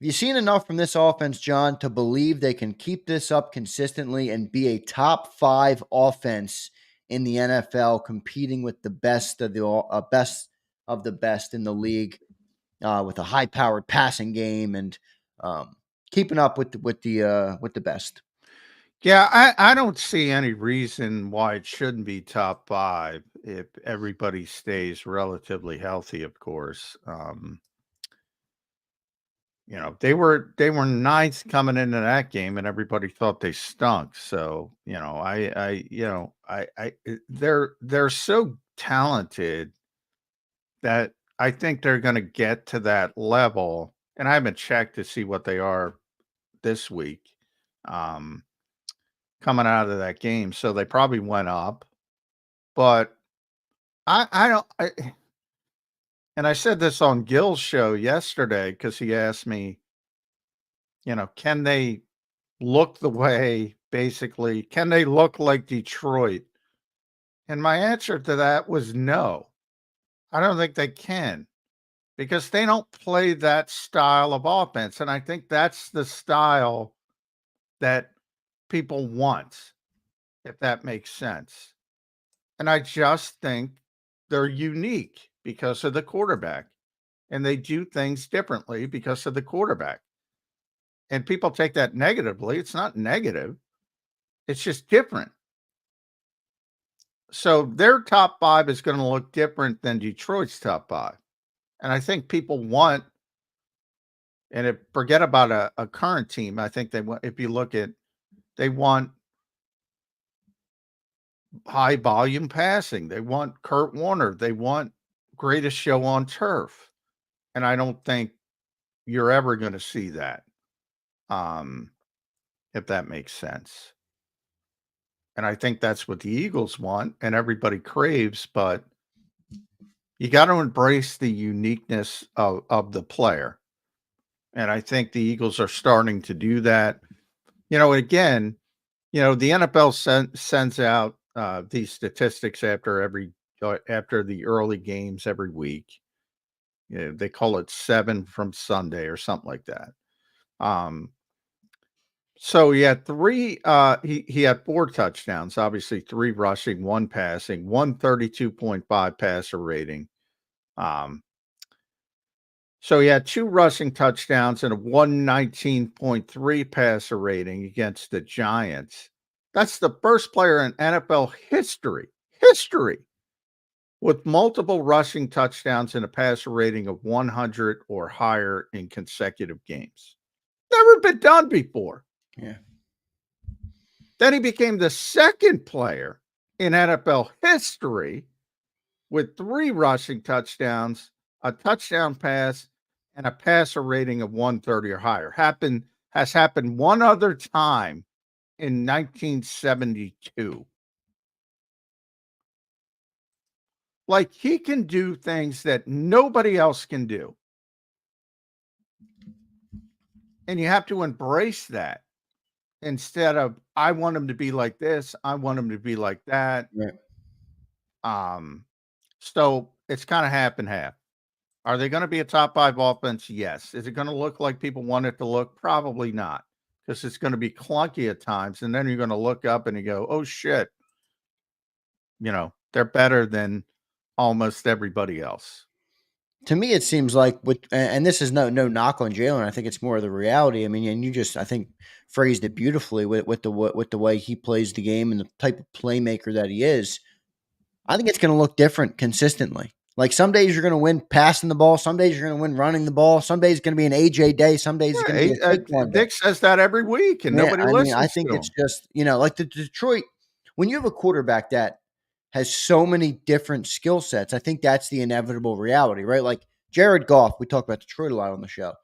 you seen enough from this offense, John, to believe they can keep this up consistently and be a top 5 offense in the NFL, competing with the best of the best in the league, with a high-powered passing game and keeping up with the best? Yeah, I don't see any reason why it shouldn't be top 5 if everybody stays relatively healthy, of course. They were ninth coming into that game, and everybody thought they stunk. So, they're so talented that I think they're going to get to that level. And I haven't checked to see what they are this week, coming out of that game. So they probably went up, but and I said this on Gil's show yesterday because he asked me, can they look can they look like Detroit? And my answer to that was no. I don't think they can, because they don't play that style of offense. And I think that's the style that people want, if that makes sense. And I just think they're unique because of the quarterback, and they do things differently because of the quarterback. And people take that negatively. It's not negative. It's just different. So their top 5 is going to look different than Detroit's top 5. And I think people want, and forget about a current team. I think they want, if you look at, they want high volume passing. They want Kurt Warner. They want greatest show on turf. And I don't think you're ever going to see that, if that makes sense. And I think that's what the Eagles want and everybody craves, but you got to embrace the uniqueness of the player. And I think the Eagles are starting to do that. Again, the NFL sends out these statistics after the early games every week. They call it 7 from Sunday or something like that. So he had 3. He had 4 touchdowns, obviously 3 rushing, 1 passing, 132.5 passer rating. So he had 2 rushing touchdowns and a 119.3 passer rating against the Giants. That's the first player in NFL history with multiple rushing touchdowns and a passer rating of 100 or higher in consecutive games. Never been done before. Yeah. Then he became the second player in NFL history with 3 rushing touchdowns, a touchdown pass, and a passer rating of 130 or higher. Has happened one other time in 1972. Like, he can do things that nobody else can do. And you have to embrace that instead of, I want him to be like this, I want him to be like that. Right. So it's kind of half and half. Are they going to be a top 5 offense? Yes. Is it going to look like people want it to look? Probably not, because it's going to be clunky at times. And then you're going to look up and you go, oh shit, they're better than almost everybody else. To me, it seems like and this is no knock on Jalen. I think it's more of the reality. I mean, and you just, I think, phrased it beautifully with the way he plays the game and the type of playmaker that he is. I think it's going to look different consistently. Like, some days you're going to win passing the ball, some days you're going to win running the ball, some days it's going to be an AJ day, some days it's going to be a Saquon day. Dick says that every week, and nobody listens. I think to it's him. just, like the Detroit, when you have a quarterback that has so many different skill sets. I think that's the inevitable reality, right? Like Jared Goff, we talk about Detroit a lot on the show.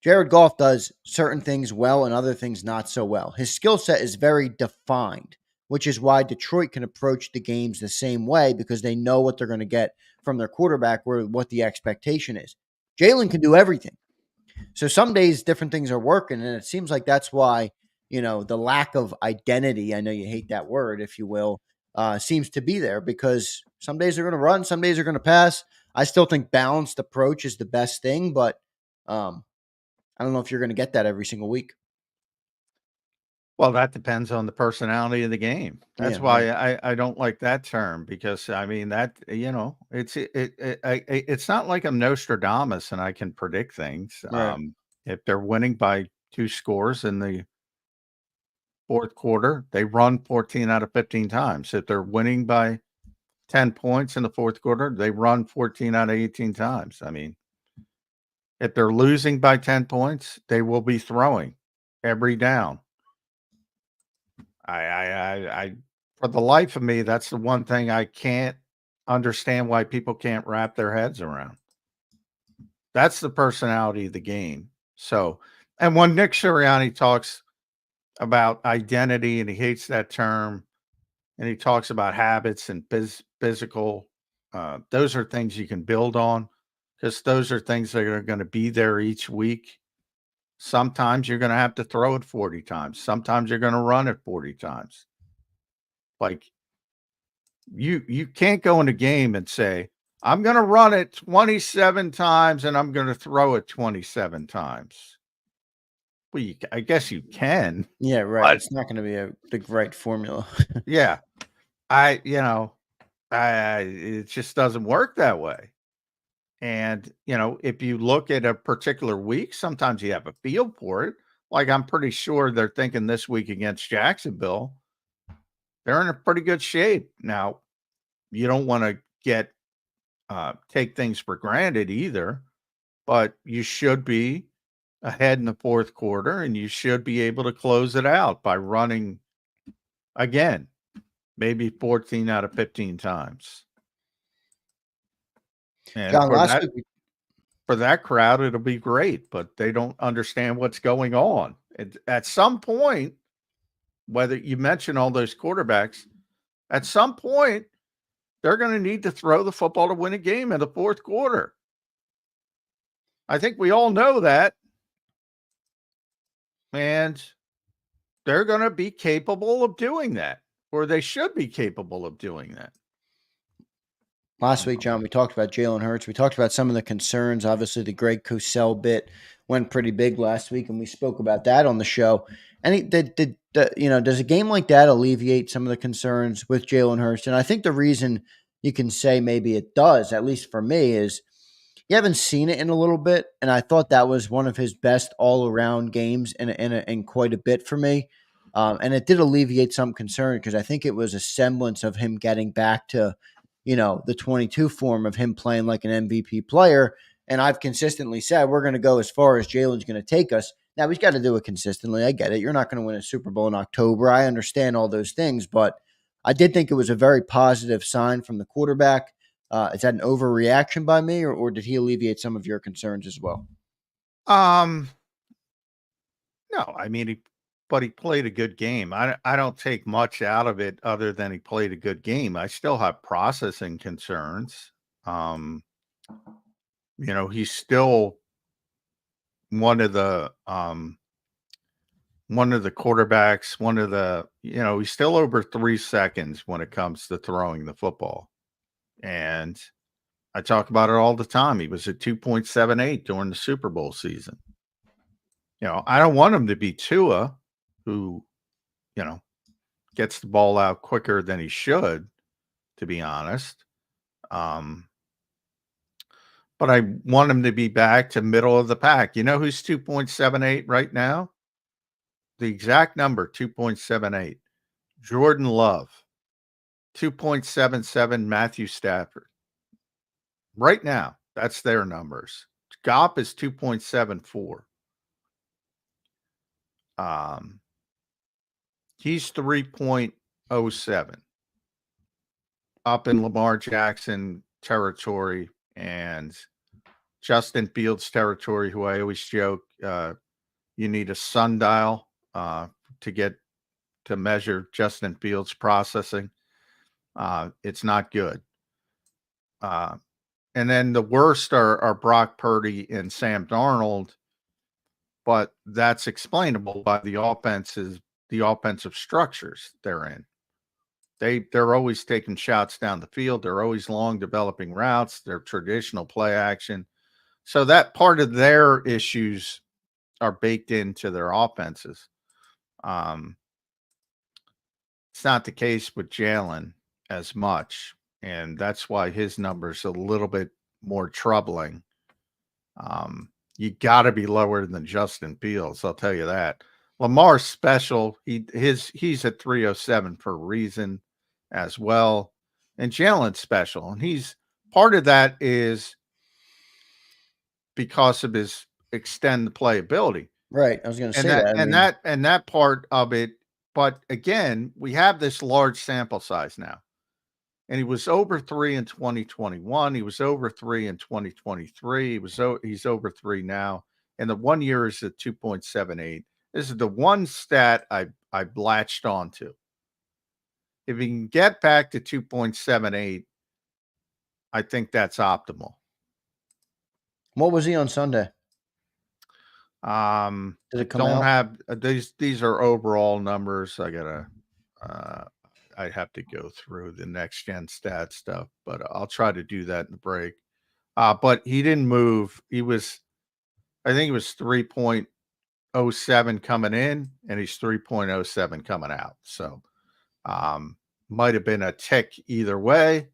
Jared Goff does certain things well and other things not so well. His skill set is very defined, which is why Detroit can approach the games the same way because they know what they're going to get from their quarterback, where what the expectation is. Jalen can do everything. So some days different things are working, and it seems like that's why, the lack of identity, I know you hate that word, if you will, seems to be there because some days they're going to run, some days they're going to pass. I still think balanced approach is the best thing, but I don't know if you're going to get that every single week. Well, that depends on the personality of the game. That's Yeah, why right. I don't like that term because I mean that it's not like I'm Nostradamus and I can predict things. Right. If they're winning by 2 scores in the fourth quarter, they run 14 out of 15 times. If they're winning by 10 points in the fourth quarter, they run 14 out of 18 times. I mean, if they're losing by 10 points, they will be throwing every down. I for the life of me, that's the one thing I can't understand why people can't wrap their heads around. That's the personality of the game. So, and when Nick Sirianni talks about identity and he hates that term and he talks about habits and physical, those are things you can build on because those are things that are going to be there each week. Sometimes you're going to have to throw it 40 times. Sometimes you're going to run it 40 times. Like you can't go in a game and say, I'm going to run it 27 times and I'm going to throw it 27 times. Well, I guess you can. Yeah, right. But It's not going to be the right formula. yeah, it just doesn't work that way. And, if you look at a particular week, sometimes you have a feel for it. Like I'm pretty sure they're thinking this week against Jacksonville, they're in a pretty good shape. Now, you don't want to take things for granted either, but you should be ahead in the fourth quarter and you should be able to close it out by running again, maybe 14 out of 15 times. And John, last week, for that crowd, it'll be great, but they don't understand what's going on. At some point, whether you mention all those quarterbacks, at some point, they're going to need to throw the football to win a game in the fourth quarter. I think we all know that. And they're going to be capable of doing that, or they should be capable of doing that. last week, John, we talked about Jalen Hurts. We talked about some of the concerns. Obviously, the Greg Cosell bit went pretty big last week, and we spoke about that on the show. And does a game like that alleviate some of the concerns with Jalen Hurts? And I think the reason you can say maybe it does, at least for me, is you haven't seen it in a little bit, and I thought that was one of his best all-around games in quite a bit for me. And it did alleviate some concern because I think it was a semblance of him getting back to, the 22 form of him playing like an MVP player. And I've consistently said we're going to go as far as Jalen's going to take us. Now, he's got to do it consistently. I get it. You're not going to win a Super Bowl in October. I understand all those things, but I did think it was a very positive sign from the quarterback. Is that an overreaction by me, or did he alleviate some of your concerns as well? No, I mean, he played a good game. I don't take much out of it other than he played a good game. I still have processing concerns. He's still one of the quarterbacks, he's still over 3 seconds when it comes to throwing the football. And I talk about it all the time. He was at 2.78 during the Super Bowl season. I don't want him to be Tua, who, gets the ball out quicker than he should, to be honest. But I want him to be back to middle of the pack. You know who's 2.78 right now? The exact number, 2.78. Jordan Love. 2.77 Matthew Stafford. Right now, that's their numbers. Goff is 2.74. He's 3.07. up in Lamar Jackson territory and Justin Fields territory, who I always joke, you need a sundial to measure Justin Fields processing. It's not good. And then the worst are Brock Purdy and Sam Darnold, but that's explainable by the offensive structures they're in. They're always taking shots down the field. They're always long developing routes. They're traditional play action. So that part of their issues are baked into their offenses. It's not the case with Jalen as much, and that's why his number's a little bit more troubling. You got to be lower than Justin Fields, I'll tell you that. Lamar's special. He's at 307 for a reason as well, and Jalen's special, and he's part of that is because of his extend playability. Right. I was going to say that. And that part of it. But again, we have this large sample size now. And he was over 3 in 2021. He was over 3 in 2023. He's over 3 now. And the 1 year is at 2.78. This is the one stat I latched onto. If he can get back to 2.78, I think that's optimal. What was he on Sunday? Did it come out? These are overall numbers. I'd have to go through the next gen stat stuff, but I'll try to do that in the break. But he didn't move. I think he was 3.07 coming in, and he's 3.07 coming out. So might have been a tick either way,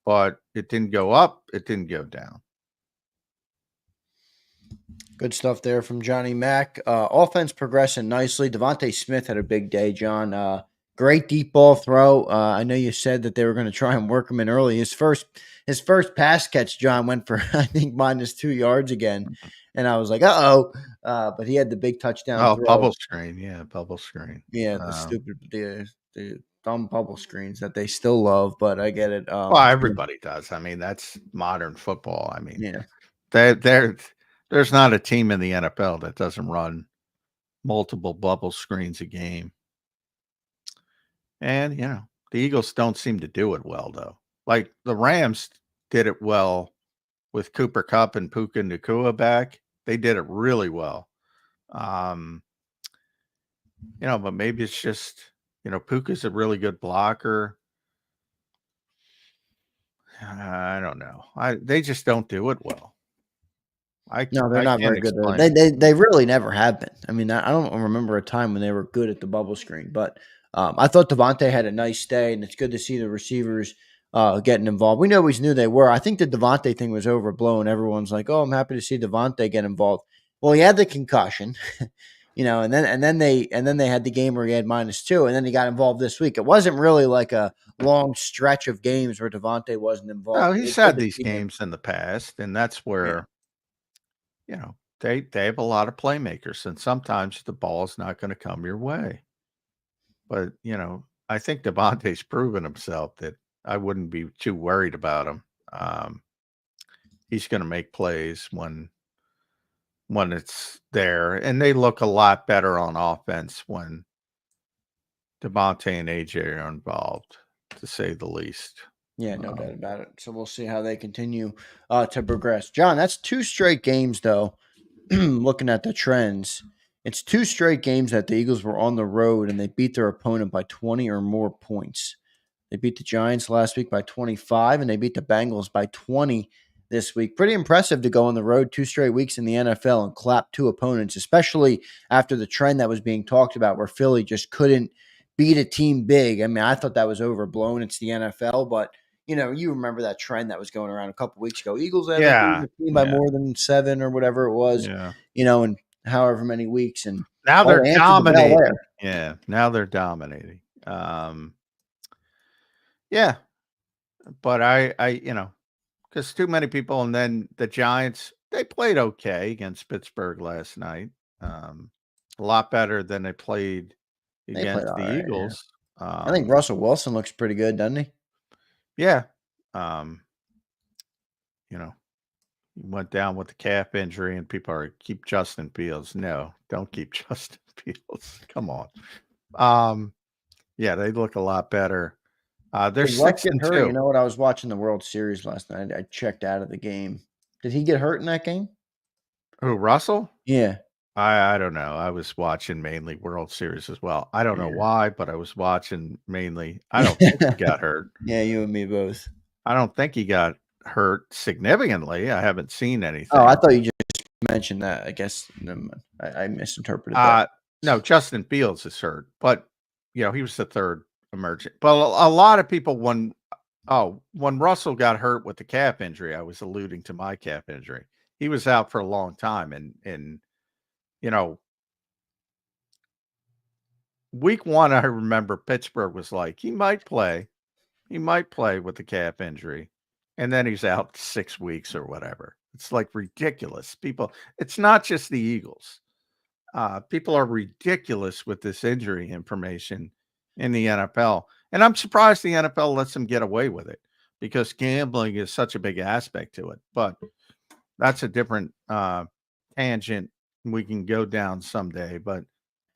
but it didn't go up. It didn't go down. Good stuff there from Johnny Mack. Offense progressing nicely. Devontae Smith had a big day, John. Great deep ball throw. I know you said that they were going to try and work him in early. His first pass catch, John, went for, I think, -2 yards again. And I was like, uh-oh. But he had the big touchdown throw. Bubble screen. Yeah, bubble screen. Yeah, the dumb bubble screens that they still love, but I get it. Well, everybody does. I mean, that's modern football. I mean, yeah. There's not a team in the NFL that doesn't run multiple bubble screens a game. And, the Eagles don't seem to do it well, though. Like the Rams did it well with Cooper Kupp and Puka Nacua back. They did it really well. But maybe it's just, Puka's a really good blocker. I don't know. They just don't do it well. No, they're not very good. They really never have been. I mean, I don't remember a time when they were good at the bubble screen, but I thought Devontae had a nice day, and it's good to see the receivers getting involved. We always knew they were. I think the Devontae thing was overblown. Everyone's like, "Oh, I'm happy to see Devontae get involved." Well, he had the concussion, and then they had the game where he had -2, and then he got involved this week. It wasn't really like a long stretch of games where Devontae wasn't involved. No, he's had these games in the past, and that's where. They have a lot of playmakers, and sometimes the ball is not going to come your way. But, I think Devontae's proven himself that I wouldn't be too worried about him. He's going to make plays when it's there, and they look a lot better on offense when Devontae and AJ are involved, to say the least. Yeah, no doubt about it. So we'll see how they continue to progress. John, that's 2 straight games, though. Looking at the trends, it's 2 straight games that the Eagles were on the road and they beat their opponent by 20 or more points. They beat the Giants last week by 25, and they beat the Bengals by 20 this week. Pretty impressive to go on the road 2 straight weeks in the NFL and clap 2 opponents, especially after the trend that was being talked about where Philly just couldn't beat a team big. I mean, I thought that was overblown. It's the NFL, but you remember that trend that was going around a couple weeks ago. Eagles had a team by more than 7 or whatever it was, in however many weeks. And now they're dominating. Yeah, now they're dominating. Yeah, but I because too many people, and then the Giants, they played okay against Pittsburgh last night. A lot better than they played against the Eagles. Yeah. I think Russell Wilson looks pretty good, doesn't he? Yeah. Um, you know, he went down with the calf injury, and people are keep Justin Fields. No, don't keep Justin Fields. Come on. Yeah, they look a lot better. They're Did Russ six get and hurt? You two. know what? I was watching the World Series last night. I checked out of the game. Did he get hurt in that game? Who, Russell? Yeah. I don't know. I was watching mainly World Series as well. I don't know Yeah. why, but I was watching mainly. I don't think he got hurt. Yeah, you and me both. I don't think he got hurt significantly. I haven't seen anything. Oh, I thought you just mentioned that. I guess never mind. I misinterpreted that. No, Justin Fields is hurt, but he was the third emergent. But a lot of people when Russell got hurt with the calf injury, I was alluding to my calf injury. He was out for a long time, and week 1, I remember Pittsburgh was like, he might play with the calf injury, and then he's out 6 weeks or whatever. It's like ridiculous. People, it's not just the Eagles. People are ridiculous with this injury information in the NFL. And I'm surprised the NFL lets them get away with it because gambling is such a big aspect to it. But that's a different tangent we can go down someday. But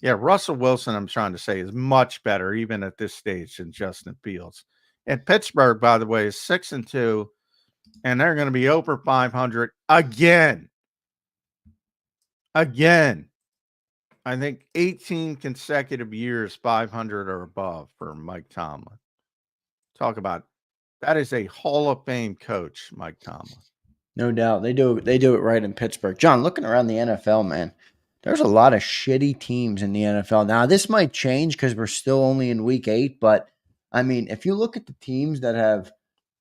yeah, Russell Wilson, I'm trying to say, is much better even at this stage than Justin Fields. And Pittsburgh, by the way, is 6 and 2, and they're going to be over 500 again. I think 18 consecutive years, 500 or above for Mike Tomlin. Talk about that is a Hall of Fame coach, Mike Tomlin. No doubt. They do it right in Pittsburgh. John, looking around the NFL, man, there's a lot of shitty teams in the NFL. Now, this might change because we're still only in week 8, but I mean, if you look at the teams that have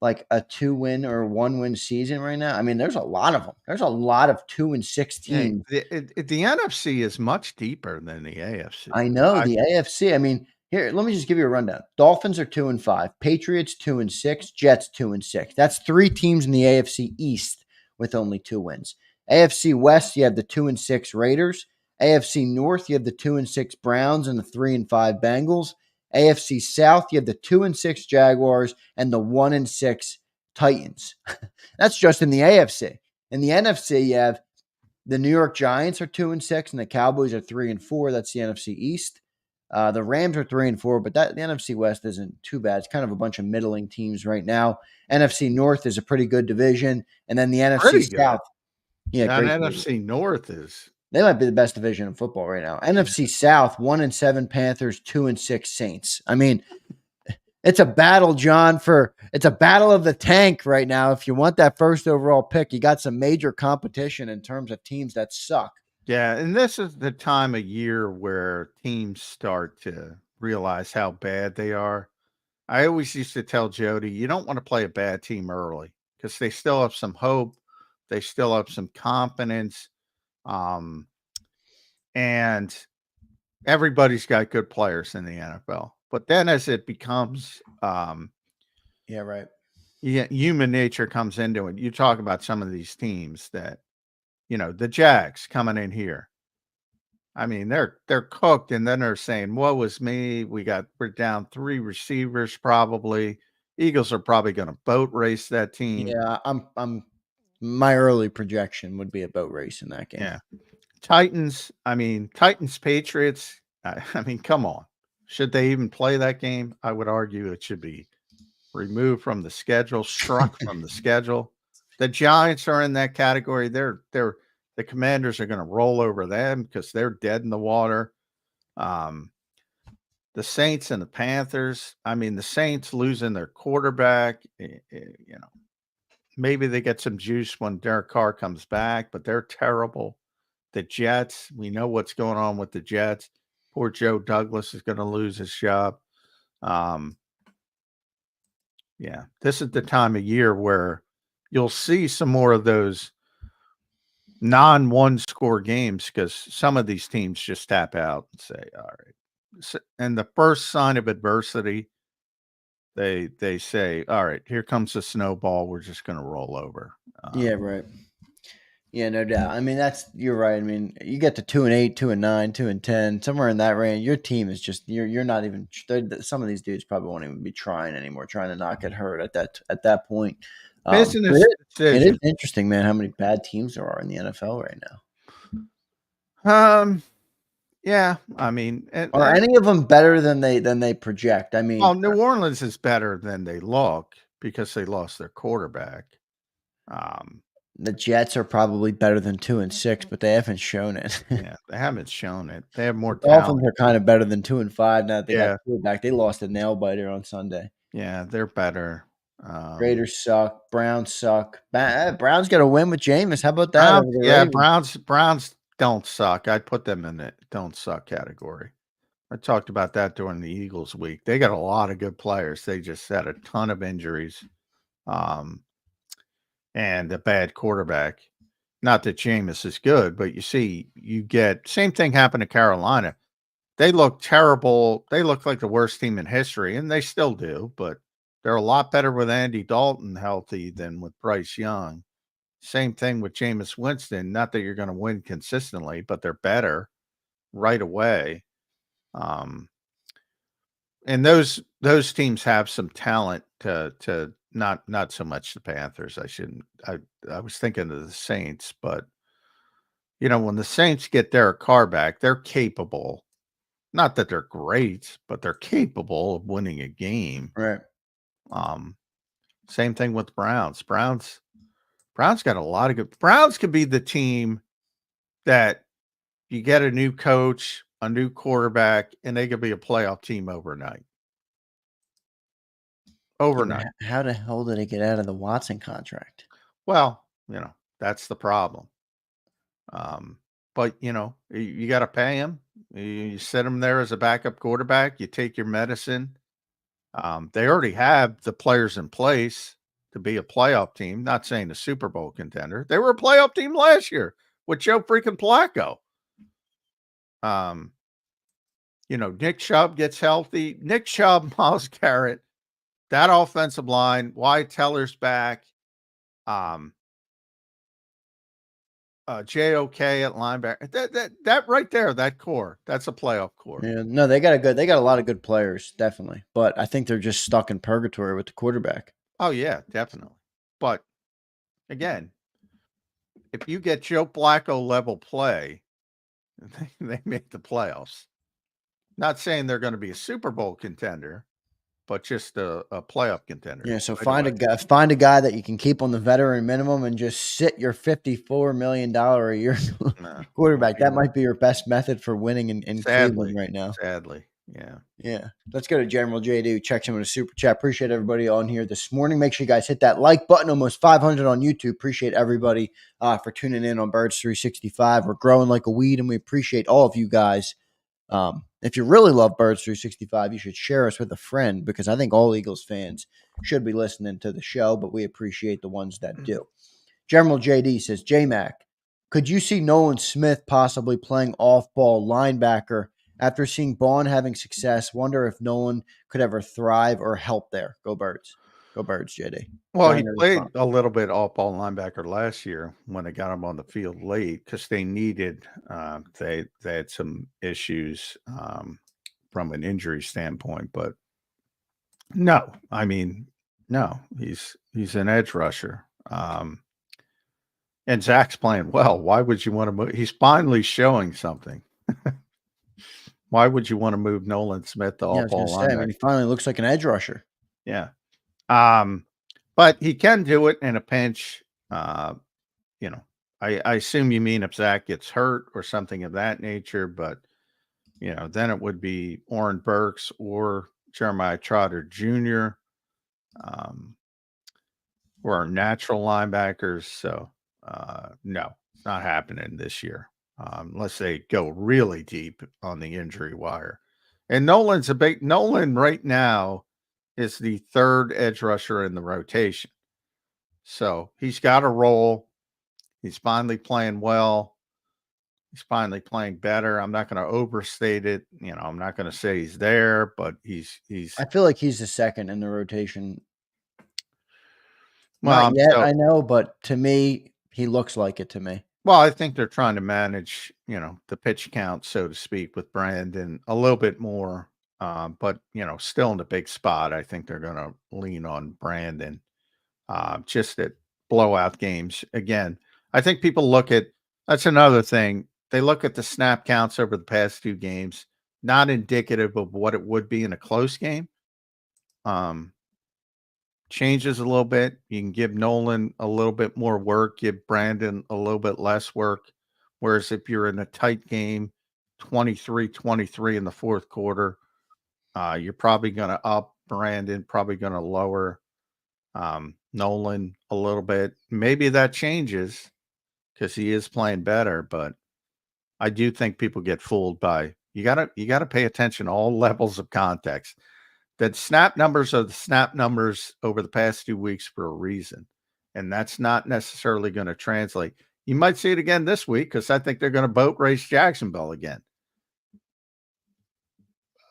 like a 2-win or 1-win season right now, I mean, there's a lot of them. There's a lot of 2-6 teams. Yeah, the NFC is much deeper than the AFC. I know the AFC. I mean, here, let me just give you a rundown. Dolphins are 2-5, Patriots 2-6, Jets 2-6. That's 3 teams in the AFC East with only 2 wins. AFC West, you have the 2-6 Raiders. AFC North, you have the 2-6 Browns and the 3-5 Bengals. AFC South, you have the 2-6 Jaguars and the 1-6 Titans. That's just in the AFC. In the NFC, you have the New York Giants are 2-6 and the Cowboys are 3-4. That's the NFC East. The Rams are 3-4, but the NFC West isn't too bad. It's kind of a bunch of middling teams right now. NFC North is a pretty good division, and then the NFC South. Yeah, NFC North is. They might be the best division in football right now. NFC South, 1-7 Panthers, 2-6 Saints. I mean, it's a battle, John. It's a battle of the tank right now. If you want that first overall pick, you got some major competition in terms of teams that suck. Yeah, and this is the time of year where teams start to realize how bad they are. I always used to tell Jody, you don't want to play a bad team early because they still have some hope. They still have some confidence. And everybody's got good players in the NFL. But then as it becomes yeah, right. Yeah, human nature comes into it. You talk about some of these teams that, the Jags coming in here. I mean, they're cooked, and then they're saying, "Woe is me. We're down 3 receivers probably. Eagles are probably going to boat race that team." Yeah, I'm my early projection would be a boat race in that game. Yeah. Titans Patriots. I mean, come on. Should they even play that game? I would argue it should be removed from the schedule, struck from the schedule. The Giants are in that category. The Commanders are going to roll over them because they're dead in the water. The Saints and the Panthers. I mean, the Saints losing their quarterback. Maybe they get some juice when Derek Carr comes back, but they're terrible. The Jets, we know what's going on with the Jets. Poor Joe Douglas is going to lose his job. Yeah, this is the time of year where you'll see some more of those non-one score games because some of these teams just tap out and say, all right. And the first sign of adversity, they say, all right, here comes the snowball. We're just going to roll over. Yeah, right. Yeah, no doubt. I mean, you're right. I mean, you get to 2-8, 2-9, 2-10, somewhere in that range. Your team is just you're not even. Some of these dudes probably won't even be trying anymore, trying to not get hurt at that point. But Business it is decision. interesting, man, how many bad teams there are in the NFL right now. Yeah, I mean, Are any of them better than they project? I mean, well, New Orleans is better than they look because they lost their quarterback. the Jets are probably better than 2-6, but they haven't shown it. Yeah, they haven't shown it. They have more Dolphins talent. are kind of better than 2-5 now that they Yeah. got Tua back. They lost a nail biter on Sunday. Yeah, they're better. Raiders suck. Browns suck. Browns got a win with Jameis. How about that? Over the Ravens? Browns don't suck. I'd put them in the don't suck category. I talked about that during the Eagles week. They got a lot of good players. They just had a ton of injuries, and a bad quarterback. Not that Jameis is good, but you get same thing happened to Carolina. They look terrible. They look like the worst team in history, and they still do, but they're a lot better with Andy Dalton healthy than with Bryce Young. Same thing with Jameis Winston. Not that you're going to win consistently, but they're better right away. And those teams have some talent to not so much the Panthers. I was thinking of the Saints, but when the Saints get Derek Carr back, they're capable. Not that they're great, but they're capable of winning a game. Right. Same thing with Browns. Browns got a lot of good. Browns could be the team that you get a new coach, a new quarterback, and they could be a playoff team overnight. How the hell did they get out of the Watson contract? Well, that's the problem. But you got to pay him. You set him there as a backup quarterback. You take your medicine. They already have the players in place to be a playoff team. Not saying a Super Bowl contender. They were a playoff team last year with Joe freaking Flacco. Nick Chubb gets healthy. Nick Chubb, Myles Garrett, that offensive line, Wyatt Teller's back. JOK at linebacker. That right there, that core, that's a playoff core. Yeah, no, they got a lot of good players, definitely. But I think they're just stuck in purgatory with the quarterback. Oh yeah, definitely. But again, if you get Joe Flacco level play, they make the playoffs. Not saying they're going to be a Super Bowl contender, but just a playoff contender. Yeah, so find a guy that you can keep on the veteran minimum and just sit your $54 million a year quarterback. That might be your best method for winning in Cleveland right now. Sadly, yeah. Yeah. Let's go to General JD. Check some of the super chat. Appreciate everybody on here this morning. Make sure you guys hit that like button. Almost 500 on YouTube. Appreciate everybody for tuning in on Birds 365. We're growing like a weed, and we appreciate all of you guys. If you really love Birds 365, you should share us with a friend, because I think all Eagles fans should be listening to the show, but we appreciate the ones that do. General JD says, J-Mac, could you see Nolan Smith possibly playing off-ball linebacker after seeing Bond having success? Wonder if Nolan could ever thrive or help there. Go Birds. Go Birds, JD. Well, he played a little bit off-ball linebacker last year when they got him on the field late because they needed they had some issues from an injury standpoint. But no, he's an edge rusher. And Zach's playing well. Why would you want to move? He's finally showing something. Why would you want to move Nolan Smith to off-ball linebacker? He finally looks like an edge rusher. Yeah. But he can do it in a pinch. I assume you mean if Zach gets hurt or something of that nature, but then it would be Oren Burks or Jeremiah Trotter Jr. Or our natural linebackers. So no, it's not happening this year. Unless they go really deep on the injury wire. And Nolan right now is the third edge rusher in the rotation. So he's got a role. He's finally playing well. He's finally playing better. I'm not going to overstate it. I'm not going to say he's there, but he's. I feel like he's the second in the rotation. Well, not yet, I know, but to me, he looks like it to me. Well, I think they're trying to manage, the pitch count, so to speak, with Brandon a little bit more. But still in the big spot, I think they're going to lean on Brandon. Just at blowout games. Again, I think people look at that's another thing. They look at the snap counts over the past 2 games, not indicative of what it would be in a close game. Changes a little bit. You can give Nolan a little bit more work, give Brandon a little bit less work. Whereas if you're in a tight game, 23-23 in the fourth quarter, you're probably going to up Brandon, probably going to lower Nolan a little bit. Maybe that changes because he is playing better, but I do think people get fooled by you gotta pay attention to all levels of context. That snap numbers are the snap numbers over the past 2 weeks for a reason. And that's not necessarily going to translate. You might see it again this week because I think they're going to boat race Jacksonville again.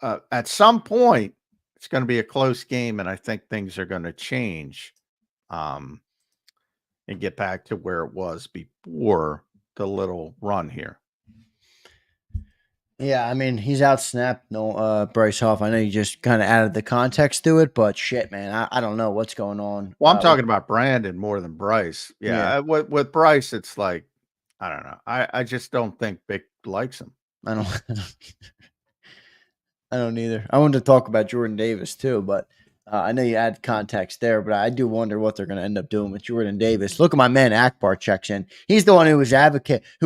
At some point, it's going to be a close game, and I think things are going to change and get back to where it was before the little run here. Yeah, I mean, he's outsnapped Bryce Huff. I know you just kind of added the context to it, but shit, man, I don't know what's going on. Well, I'm talking about Brandon more than Bryce. Yeah. Yeah. With Bryce, it's like, I don't know. I just don't think Vic likes him. I don't I don't either. I wanted to talk about Jordan Davis too, but I know you add context there, but I do wonder what they're going to end up doing with Jordan Davis. Look at my man Akbar checks in. He's the one who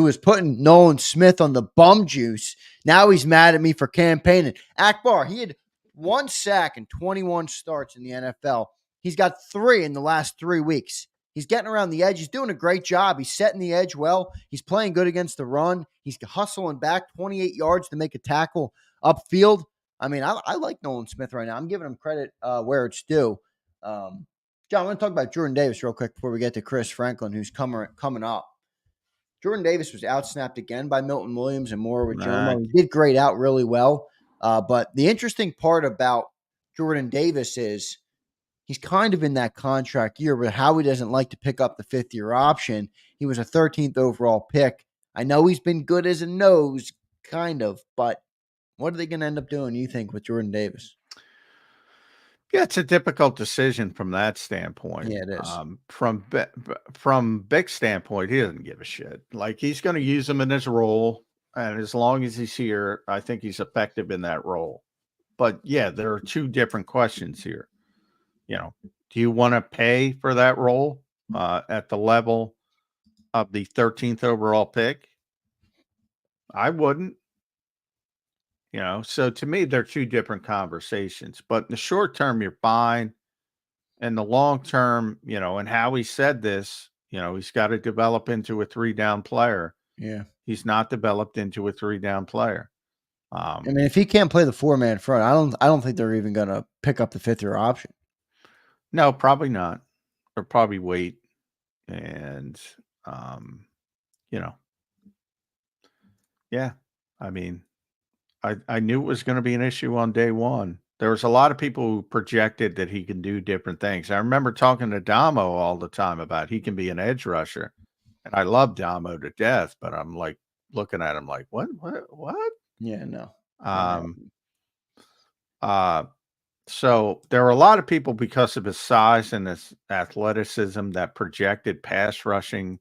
was putting Nolan Smith on the bum juice. Now he's mad at me for campaigning. Akbar, he had 1 sack and 21 starts in the NFL. He's got 3 in the last 3 weeks. He's getting around the edge. He's doing a great job. He's setting the edge well. He's playing good against the run. He's hustling back 28 yards to make a tackle upfield. I mean, I like Nolan Smith right now. I'm giving him credit where it's due. John, I want to talk about Jordan Davis real quick before we get to Chris Franklin, who's coming up. Jordan Davis was outsnapped again by Milton Williams and more with Jerome. He did grade out really well. But the interesting part about Jordan Davis is he's kind of in that contract year where Howie doesn't like to pick up the 5th-year option. He was a 13th overall pick. I know he's been good as a nose, kind of, but what are they going to end up doing, you think, with Jordan Davis? Yeah, it's a difficult decision from that standpoint. Yeah, it is. From Vic's standpoint, he doesn't give a shit. Like, he's going to use him in his role, and as long as he's here, I think he's effective in that role. But, yeah, there are 2 different questions here. Do you want to pay for that role at the level of the 13th overall pick? I wouldn't. So to me, they're 2 different conversations. But in the short term, you're fine. In the long term, and Howie said this, he's got to develop into a 3-down player. Yeah. He's not developed into a 3-down player. I mean, if he can't play the 4-man front, I don't think they're even going to pick up the 5th-year option. No, probably not. Or probably wait. And, yeah, I mean, I knew it was going to be an issue on day one. There was a lot of people who projected that he can do different things. I remember talking to Damo all the time about he can be an edge rusher. And I love Damo to death, but I'm like looking at him like, what? Yeah, no. So there were a lot of people because of his size and his athleticism that projected pass rushing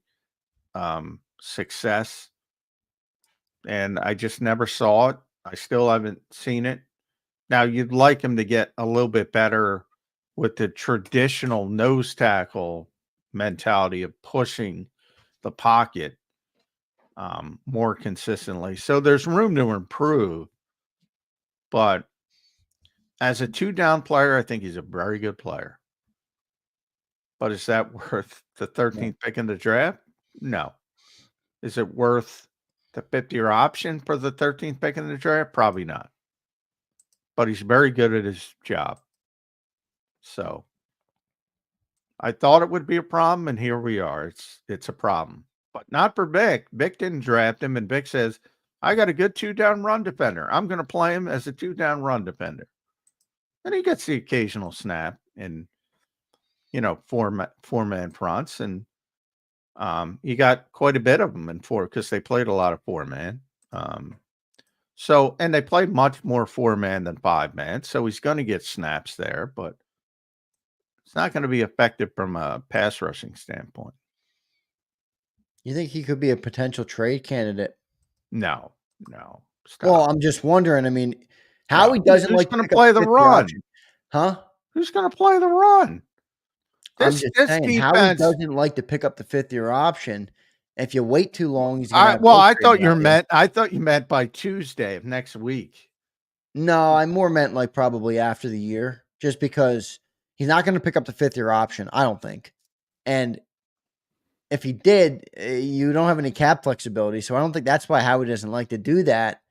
success. And I just never saw it. I still haven't seen it. Now, you'd like him to get a little bit better with the traditional nose tackle mentality of pushing the pocket more consistently. So there's room to improve. But as a 2-down player, I think he's a very good player. But is that worth the 13th pick in the draft? No. Is it worth the 5th-year option for the 13th pick in the draft? Probably not. But he's very good at his job. So I thought it would be a problem, and here we are. It's a problem. But not for Vic. Vic didn't draft him, and Vic says, I got a good 2-down run defender. I'm going to play him as a 2-down run defender. And he gets the occasional snap in, 4-man fronts. And You got quite a bit of them in 4 because they played a lot of 4-man. So, and they play much more 4-man than 5-man. So he's going to get snaps there, but it's not going to be effective from a pass rushing standpoint. You think he could be a potential trade candidate? No. Stop. Well, I'm just wondering. I mean, Howie No. doesn't Who's like going to to play the run? Huh? Who's going to play the run? I'm just saying, Howie doesn't like to pick up the 5th-year option. If you wait too long, he's going to. I thought you meant by Tuesday of next week. No, I more meant like probably after the year, just because he's not going to pick up the 5th-year option, I don't think. And if he did, you don't have any cap flexibility, so I don't think that's why Howie doesn't like to do that.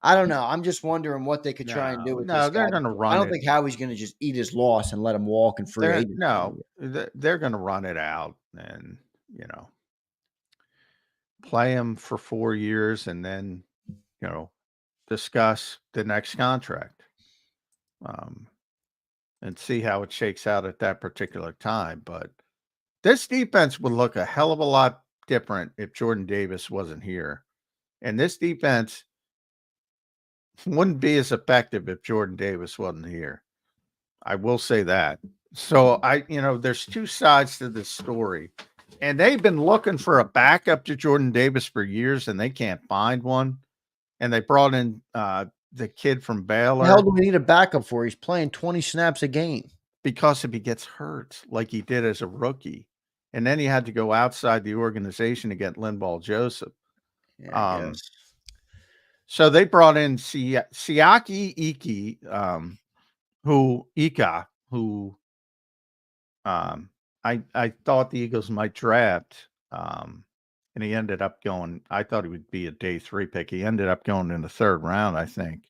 I don't know. I'm just wondering what they could try and do with this. No, they're going to run it. I don't think Howie's going to just eat his loss and let him walk in free agency. No, they're going to run it out and, play him for 4 years and then, discuss the next contract and see how it shakes out at that particular time. But this defense would look a hell of a lot different if Jordan Davis wasn't here. And this defense wouldn't be as effective if Jordan Davis wasn't here. I will say that. So there's 2 sides to this story. And they've been looking for a backup to Jordan Davis for years, and they can't find one. And they brought in the kid from Baylor. The hell do we need a backup for? He's playing 20 snaps a game. Because if he gets hurt, like he did as a rookie, and then he had to go outside the organization to get Linval Joseph. Yeah, so they brought in Siaki Ika, who I thought the Eagles might draft, and he ended up going. I thought he would be a day 3 pick. He ended up going in the 3rd round, I think,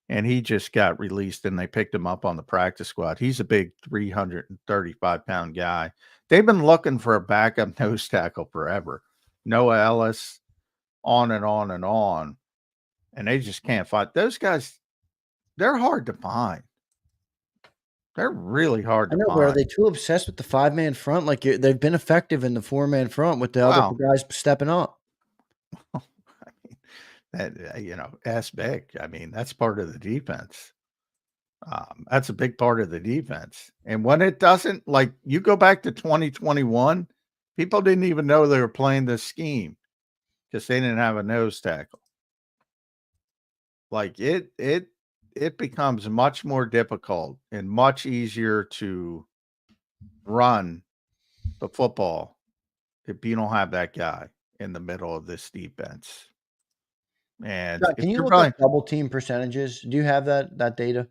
and he just got released, and they picked him up on the practice squad. He's a big 335-pound guy. They've been looking for a backup nose tackle forever. Noah Ellis, on and on and on, and they just can't find those guys. They're hard to find. They're really hard to find. But are they too obsessed with the 5-man front? Like they've been effective in the 4-man front with the other guys stepping up. I mean, that ask big. I mean, that's part of the defense. That's a big part of the defense. And when it doesn't, like you go back to 2021, people didn't even know they were playing this scheme because they didn't have a nose tackle. Like it becomes much more difficult and much easier to run the football if you don't have that guy in the middle of this defense. And can you look at double team percentages? Do you have that data?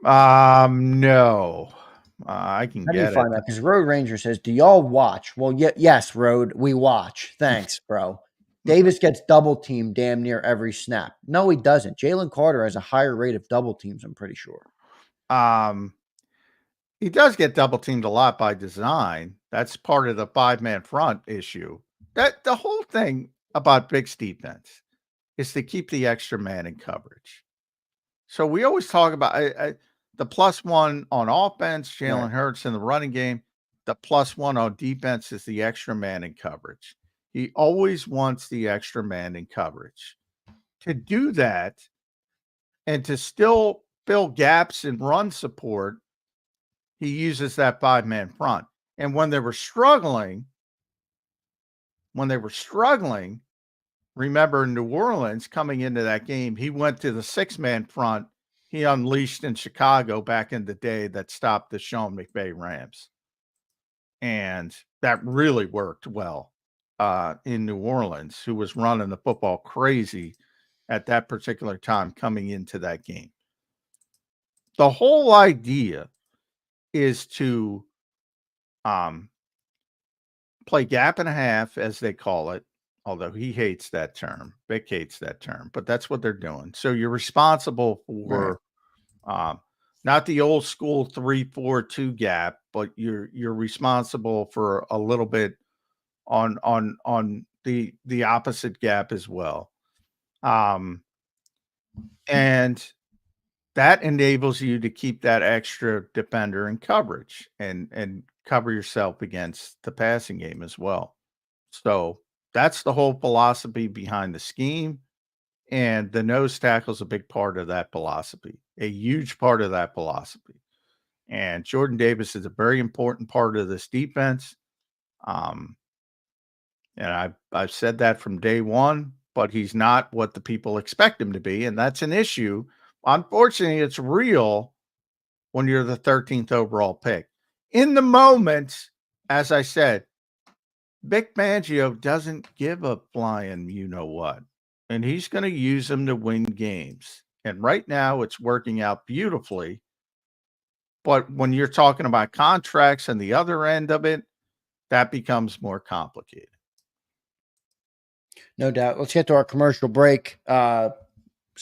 No. I can get it. Find that because Road Ranger says, "Do y'all watch?" Well, yes, Road, we watch. Thanks, bro. Davis gets double teamed damn near every snap. No, he doesn't. Jalen Carter has a higher rate of double teams, I'm pretty sure. He does get double teamed a lot by design. That's part of the 5-man front issue. That the whole thing about Vic's defense is to keep the extra man in coverage. So we always talk about the +1 on offense, Jalen Hurts in the running game. The +1 on defense is the extra man in coverage. He always wants the extra man in coverage. To do that and to still fill gaps in run support, he uses that 5-man front. And when they were struggling, remember in New Orleans coming into that game, he went to the 6-man front he unleashed in Chicago back in the day that stopped the Sean McVay Rams. And that really worked well. In New Orleans, who was running the football crazy at that particular time coming into that game. The whole idea is to play gap and a half, as they call it, although he hates that term. Vic hates that term, but that's what they're doing. So you're responsible for not the old school 3-4-2 gap, but you're responsible for a little bit on the opposite gap as well. And that enables you to keep that extra defender in coverage and cover yourself against the passing game as well. So that's the whole philosophy behind the scheme. And the nose tackle is a big part of that philosophy, a huge part of that philosophy. And Jordan Davis is a very important part of this defense. And I've said that from day one, but he's not what the people expect him to be. And that's an issue. Unfortunately, it's real when you're the 13th overall pick. In the moment, as I said, Vic Fangio doesn't give a flying you-know-what. And he's going to use them to win games. And right now, it's working out beautifully. But when you're talking about contracts and the other end of it, that becomes more complicated. No doubt. Let's get to our commercial break. Was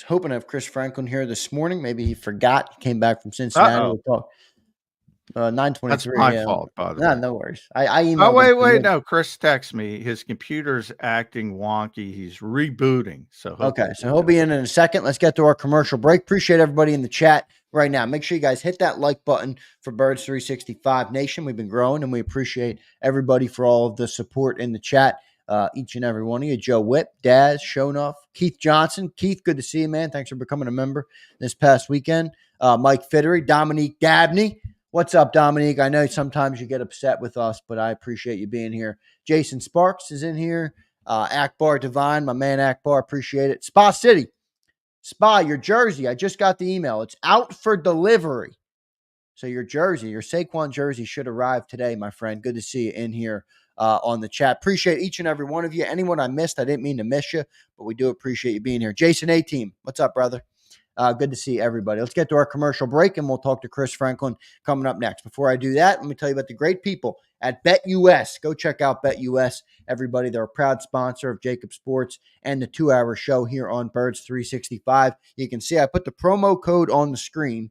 hoping to have Chris Franklin here this morning. Maybe he forgot. He came back from Cincinnati. We'll talk. 9:23. That's my fault, by the way. No worries. I emailed. Oh, wait. No, Chris texted me. His computer's acting wonky. He's rebooting. So he'll be in a second. Let's get to our commercial break. Appreciate everybody in the chat right now. Make sure you guys hit that like button for Birds 365 Nation. We've been growing, and we appreciate everybody for all of the support in the chat. Each and every one of you. Joe Whip, Daz, Shonuff, Keith Johnson. Keith, good to see you, man. Thanks for becoming a member this past weekend. Mike Fittery, Dominique Dabney. What's up, Dominique? I know sometimes you get upset with us, but I appreciate you being here. Jason Sparks is in here. Akbar Divine, my man Akbar, appreciate it. Spa City. Spa, your jersey. I just got the email. It's out for delivery. So your jersey, your Saquon jersey should arrive today, my friend. Good to see you in here on the chat. Appreciate each and every one of you. Anyone I missed, I didn't mean to miss you, but we do appreciate you being here. Jason A-Team, what's up, brother? Good to see everybody. Let's get to our commercial break, and we'll talk to Chris Franklin coming up next. Before I do that, let me tell you about the great people at BetUS. Go check out BetUS, everybody. They're a proud sponsor of JAKIB Sports and the 2-hour show here on Birds 365. You can see I put the promo code on the screen.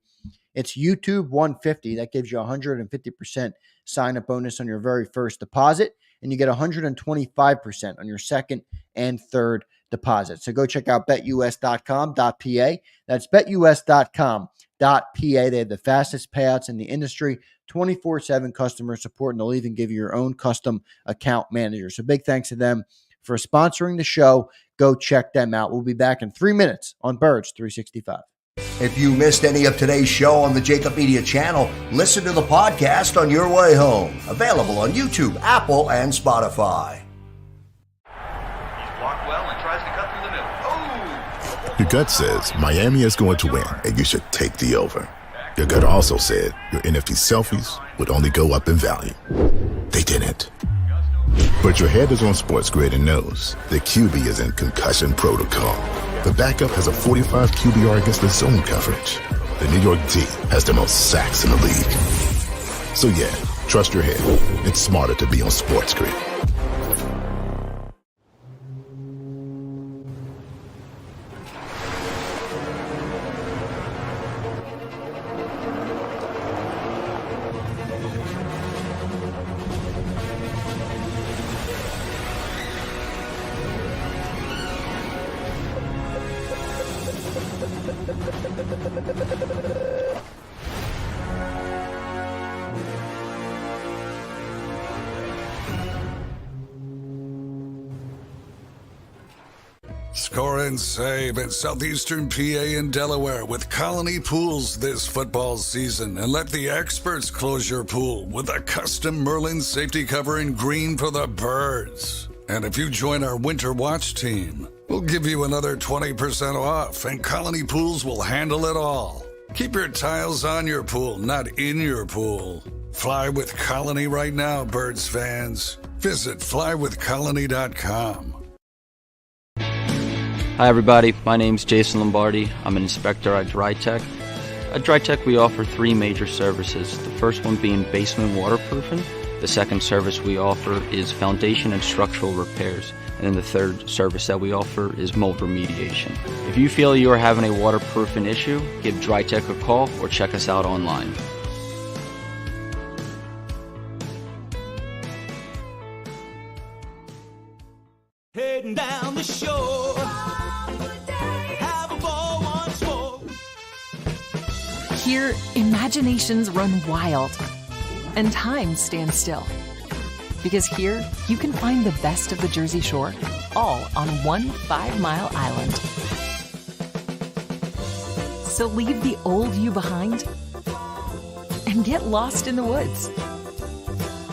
It's YouTube 150. That gives you 150% sign-up bonus on your very first deposit, and you get 125% on your second and third deposit. So go check out betus.com.pa. That's betus.com.pa. They have the fastest payouts in the industry, 24/7 customer support, and they'll even give you your own custom account manager. So big thanks to them for sponsoring the show. Go check them out. We'll be back in 3 minutes on Birds 365. If you missed any of today's show on the JAKIB Media channel, listen to the podcast on your way home. Available on YouTube, Apple, and Spotify. He's blocked well and tries to cut through the middle. Oh! Your gut says Miami is going to win, and you should take the over. Your gut also said your NFT selfies would only go up in value. They didn't. But your head is on Sports Grid and knows the QB is in concussion protocol. The backup has a 45 QBR against the zone coverage. The New York D has the most sacks in the league. So yeah, trust your head. It's smarter to be on Sports Grid. Score and save at Southeastern PA and Delaware with Colony Pools this football season, and let the experts close your pool with a custom Merlin safety cover in green for the birds. And if you join our Winter Watch team, we'll give you another 20% off, and Colony Pools will handle it all. Keep your tiles on your pool, not in your pool. Fly with Colony right now, Birds fans. Visit flywithcolony.com. Hi everybody, my name's Jason Lombardi. I'm an inspector at DryTech. At DryTech we offer 3 major services, the first one being basement waterproofing. The second service we offer is foundation and structural repairs. And then the third service that we offer is mold remediation. If you feel you are having a waterproofing issue, give DryTech a call or check us out online. Heading down the shore. Have a ball once more. Here, imaginations run wild and time stands still. Because here, you can find the best of the Jersey Shore, all on one 5-mile island. So leave the old you behind and get lost in the woods.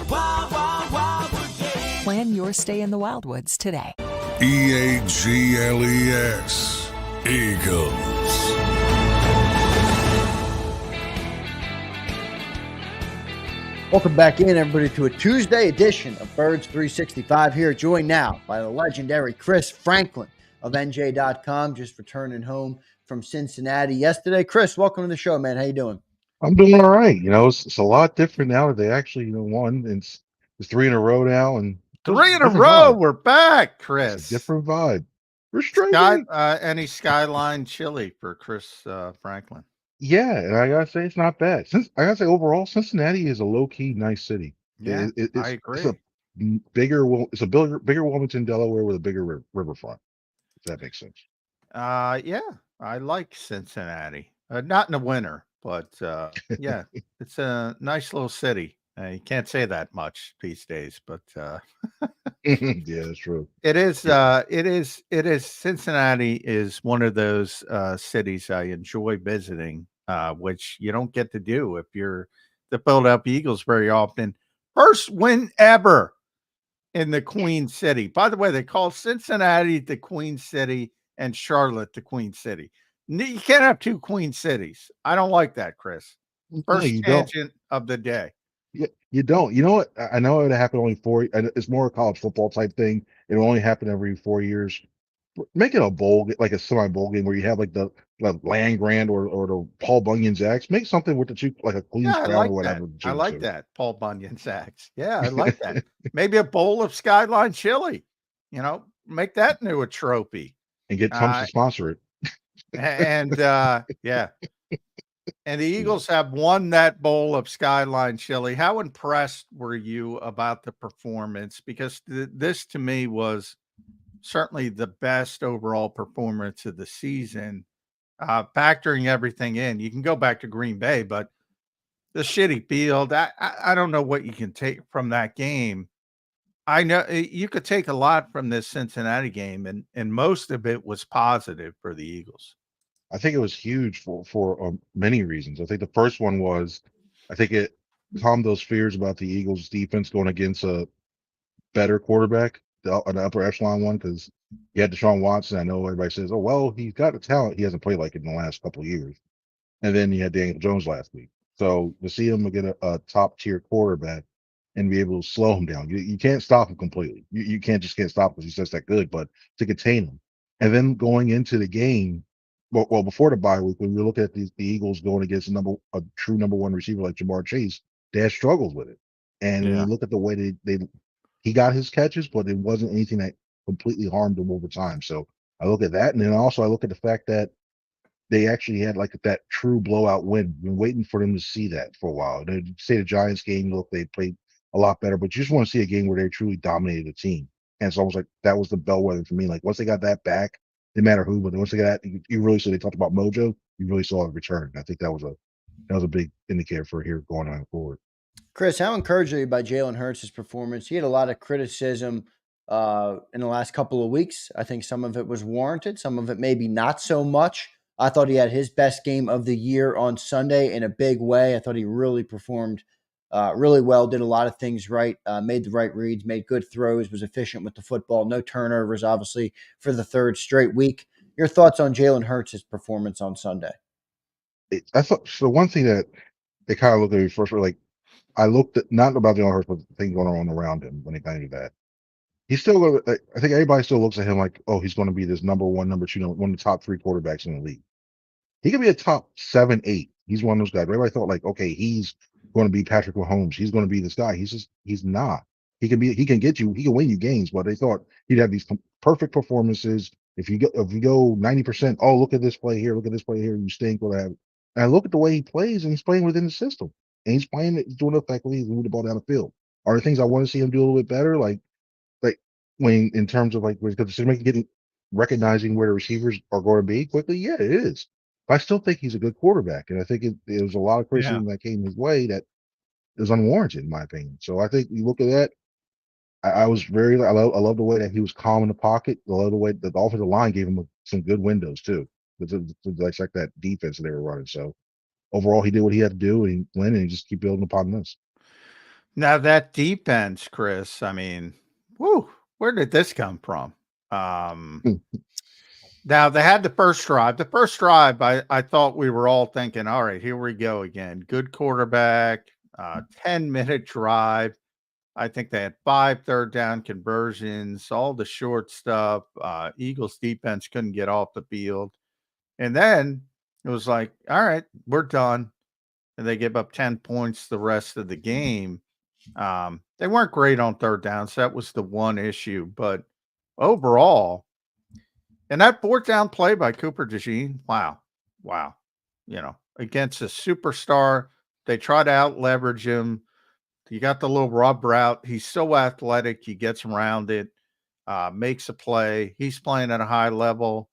Wild, wild, wildwood Plan your stay in the Wildwoods today. EAGLES, Eagles. Welcome back in, everybody, to a Tuesday edition of Birds 365 here, joined now by the legendary Chris Franklin of NJ.com, just returning home from Cincinnati yesterday. Chris, welcome to the show, man. How you doing? I'm doing all right. It's a lot different now that they actually won. It's 3 in a row now, and 3 in a different row. vibe. We're back, It's Chris. a different vibe. Frustrating. Any Skyline chili for Chris Franklin? Yeah, and I gotta say it's not bad. Overall, Cincinnati is a low-key nice city. Yeah, I agree. It's a bigger Wilmington, Delaware, with a bigger riverfront. If that makes sense. Yeah, I like Cincinnati. Not in the winter, but yeah, it's a nice little city. You can't say that much these days, but Yeah, that's true. it is. It is. Cincinnati is one of those cities I enjoy visiting, which you don't get to do if you're the Philadelphia Eagles very often. First win ever in the Queen City. By the way, they call Cincinnati the Queen City and Charlotte the Queen City. You can't have two Queen Cities. I don't like that, Chris. First you don't. tangent of the day. Yeah, you don't. You know what? I know it happened only 4. And it's more a college football type thing. It will only happen every 4 years. Make it a bowl, like a semi-bowl game where you have like the Land Grant or the Paul Bunyan's Axe. Make something with the two, like a Queen's Yeah, I Crown like or whatever. that. I like that. Paul Bunyan's axe. Yeah, I like that. Maybe a bowl of Skyline chili. Make that into a trophy. And get Tums to sponsor it. And yeah. And the Eagles have won that bowl of Skyline chili. How impressed were you about the performance? Because this to me was certainly the best overall performance of the season, factoring everything in. You can go back to Green Bay, but the shitty field, I don't know what you can take from that game. I know you could take a lot from this Cincinnati game, and most of it was positive for the Eagles. I think it was huge for many reasons. I think the first one was, I think it calmed those fears about the Eagles defense going against a better quarterback, an upper echelon one, because you had Deshaun Watson. I know everybody says, oh, well, he's got the talent. He hasn't played like it in the last couple of years. And then you had Daniel Jones last week. So to see him get a top tier quarterback and be able to slow him down, you can't stop him completely. You can't stop him because he's just that good, but to contain him. And then going into the game, well, before the bye week, when we look at the Eagles going against a true number one receiver like Jamar Chase, they had struggles with it. And when you look at the way he got his catches, but it wasn't anything that completely harmed him over time. So I look at that, and then also I look at the fact that they actually had like that true blowout win. Been waiting for them to see that for a while. They say the Giants game, look, they played a lot better, but you just want to see a game where they truly dominated the team. And it's almost like that was the bellwether for me. Like once they got that back, didn't matter who, but once they got that, you really saw they talked about mojo. You really saw a return. I think that was a big indicator for here going on forward. Chris, how encouraged are you by Jalen Hurts' performance? He had a lot of criticism in the last couple of weeks. I think some of it was warranted. Some of it maybe not so much. I thought he had his best game of the year on Sunday in a big way. I thought he really performed really well, did a lot of things right, made the right reads, made good throws, was efficient with the football. No turnovers, obviously, for the third straight week. Your thoughts on Jalen Hurts' performance on Sunday? I thought so. One thing that they kind of looked at me first were like, I looked at not about Jalen Hurts, but the thing going on around him when it kind of that. He's still going to, I think everybody still looks at him like, oh, he's going to be this number one, number two, one of the top 3 quarterbacks in the league. He could be a top 7, 8. He's one of those guys. Everybody thought like, okay, he's going to be Patrick Mahomes. He's going to be this guy. He's not. He can win you games, but they thought he'd have these perfect performances. If you go 90%, oh, look at this play here, you stink, whatever. And I look at the way he plays, and he's playing within the system. And he's doing it effectively, he's moving the ball down the field. Are there things I want to see him do a little bit better? Like when in terms of like decision making, recognizing where the receivers are going to be quickly, yeah, it is. But I still think he's a good quarterback. And I think it was a lot of criticism that came his way that is unwarranted, in my opinion. So I think you look at that. I love the way that he was calm in the pocket. I love the way that the offensive line gave him some good windows too, to dissect that defense that they were running. So overall, he did what he had to do, and he went, and he just keep building upon this. Now that defense, Chris, I mean, whoo, where did this come from? Now they had the first drive. The first drive, I thought we were all thinking, all right, here we go again. Good quarterback, 10-minute drive. I think they had 5 third-down conversions, all the short stuff. Eagles defense couldn't get off the field. And then it was like, all right, we're done. And they give up 10 points the rest of the game. They weren't great on third downs. That was the one issue. But overall, and that fourth down play by Cooper DeJean, wow. Against a superstar, they try to out-leverage him. You got the little rub route. He's so athletic. He gets around it, makes a play. He's playing at a high level.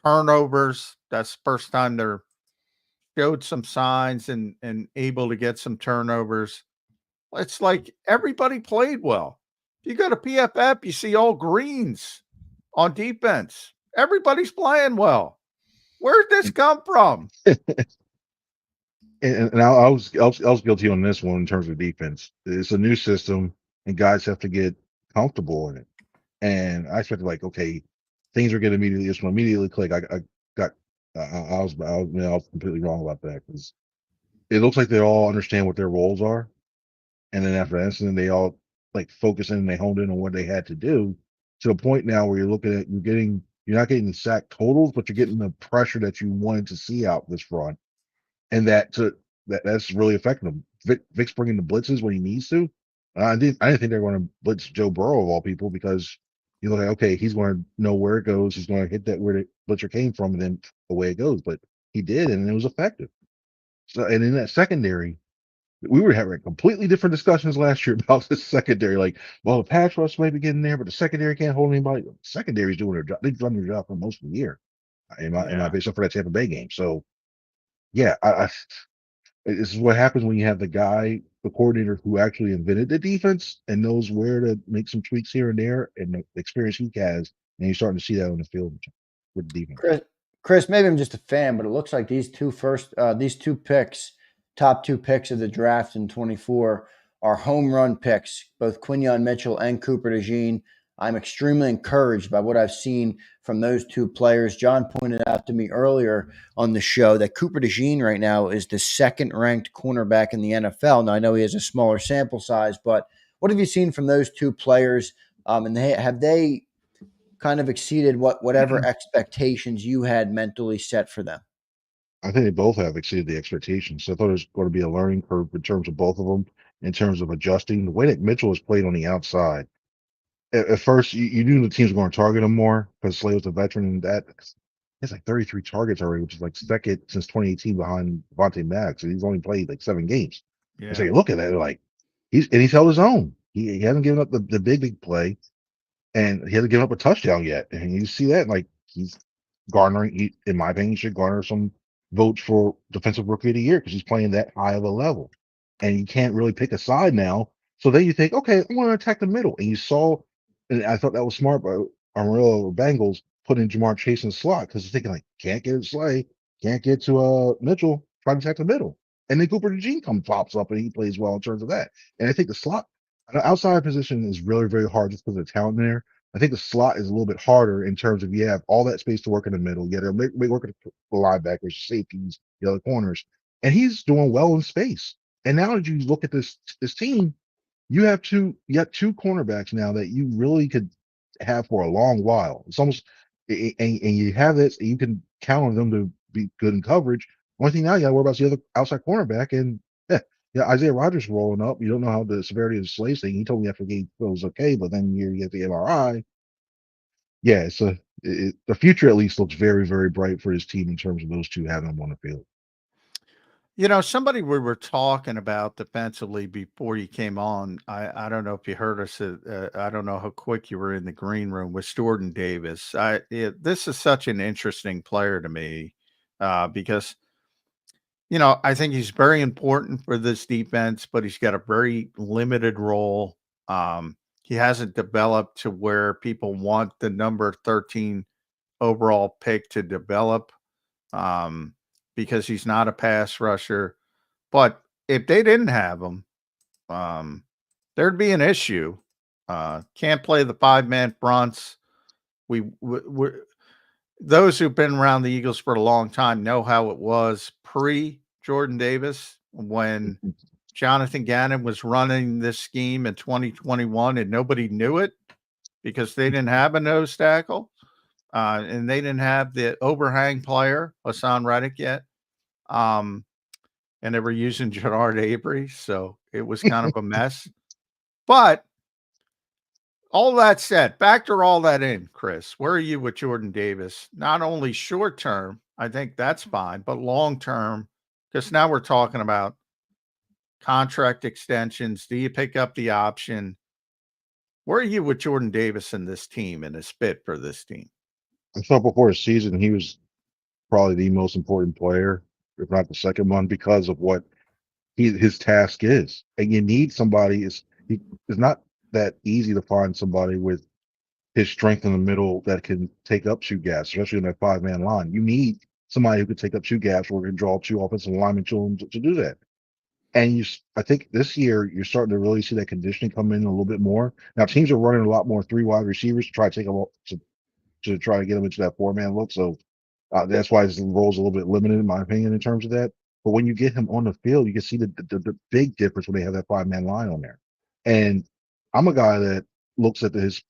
Turnovers. That's the first time they're showed some signs and able to get some turnovers. It's like everybody played well. If you go to PFF, you see all greens on defense. Everybody's playing well. Where'd this come from? And I was guilty on this one in terms of defense. It's a new system, and guys have to get comfortable in it. And I expected, like, okay, things are going to immediately click. I was completely wrong about that, because it looks like they all understand what their roles are, and then after that incident, they all like focus in and they honed in on what they had to do, to a point now where you're looking at you're not getting the sack totals, but you're getting the pressure that you wanted to see out this front. And that's really affecting them. Vic's bringing the blitzes when he needs to. I didn't think they were going to blitz Joe Burrow of all people, because you look like, okay, he's going to know where it goes. He's going to hit that where the blitzer came from, and then away it goes. But he did, and it was effective. So, and in that secondary, we were having completely different discussions last year about the secondary. Like, well, the pass rush may be getting there, but the secondary can't hold anybody. The secondary's doing their job. They've done their job for most of the year, in my opinion, except for that Tampa Bay game. So, yeah, this is what happens when you have the coordinator who actually invented the defense and knows where to make some tweaks here and there, and the experience he has, and you're starting to see that on the field with the defense. Chris, maybe I'm just a fan, but it looks like these two picks, top 2 picks of the draft in 24, are home run picks, both Quinyon Mitchell and Cooper DeJean. I'm extremely encouraged by what I've seen from those 2 players. John pointed out to me earlier on the show that Cooper DeJean right now is the 2nd-ranked cornerback in the NFL. Now, I know he has a smaller sample size, but what have you seen from those 2 players? And have they kind of exceeded whatever expectations you had mentally set for them? I think they both have exceeded the expectations. So I thought there was going to be a learning curve in terms of both of them, in terms of adjusting. The way that Mitchell has played on the outside, at first, you knew the teams were going to target him more, because Slay was a veteran, and that has like 33 targets already, which is like second since 2018 behind Vontae Maddox, and he's only played like 7 games. Yeah. So you look at that, like he's held his own. He hasn't given up the big play, and he hasn't given up a touchdown yet. And you see that, like, he's garnering, in my opinion, he should garner some votes for Defensive Rookie of the Year, because he's playing that high of a level, and you can't really pick a side now. So then you think, okay, I want to attack the middle, and you saw. And I thought that was smart by Amarillo Bengals putting Jamar Chase in the slot, because he's thinking, like, can't get to Slay, can't get to Mitchell, try to attack the middle. And then Cooper DeJean pops up, and he plays well in terms of that. And I think the slot, the outside position is really, very hard just because of the talent there. I think the slot is a little bit harder in terms of you have all that space to work in the middle. You got to make work at the linebackers, safeties, the other corners. And he's doing well in space. And now that you look at this team, you got 2 cornerbacks now that you really could have for a long while. It's almost, and you have this, you can count on them to be good in coverage. One thing now you got to worry about is the other outside cornerback, and Isaiah Rodgers rolling up. You don't know how the severity of the Slay thing. He told me after the game it was okay, but then you get the MRI. Yeah, the future at least looks very, very bright for his team in terms of those 2 having them on the field. Somebody we were talking about defensively before you came on, I don't know if you heard us. I don't know how quick you were in the green room with Jordan Davis. This is such an interesting player to me, because I think he's very important for this defense, but he's got a very limited role. He hasn't developed to where people want the number 13 overall pick to develop, because he's not a pass rusher. But if they didn't have him, there'd be an issue. Can't play the 5-man fronts. Those who've been around the Eagles for a long time know how it was pre-Jordan Davis when Jonathan Gannon was running this scheme in 2021 and nobody knew it because they didn't have a nose tackle, and they didn't have the overhang player, Hassan Reddick, yet. And they were using Gerard Avery, so it was kind of a mess. But all that said, factor all that in, Chris. Where are you with Jordan Davis? Not only short term, I think that's fine, but long term, because now we're talking about contract extensions. Do you pick up the option? Where are you with Jordan Davis and this team and his fit for this team? I thought before the season he was probably the most important player, if not the second one, because of what his task is. And you need somebody. It's not that easy to find somebody with his strength in the middle that can take up 2 gaps, especially in that 5-man line. You need somebody who can take up 2 gaps or can draw 2 offensive linemen to him to do that. And I think this year you're starting to really see that conditioning come in a little bit more. Now teams are running a lot more 3 wide receivers to try to take them to try to get them into that 4-man look. So that's why his role's a little bit limited, in my opinion, in terms of that. But when you get him on the field, you can see the big difference when they have that 5-man line on there. And I'm a guy that looks at his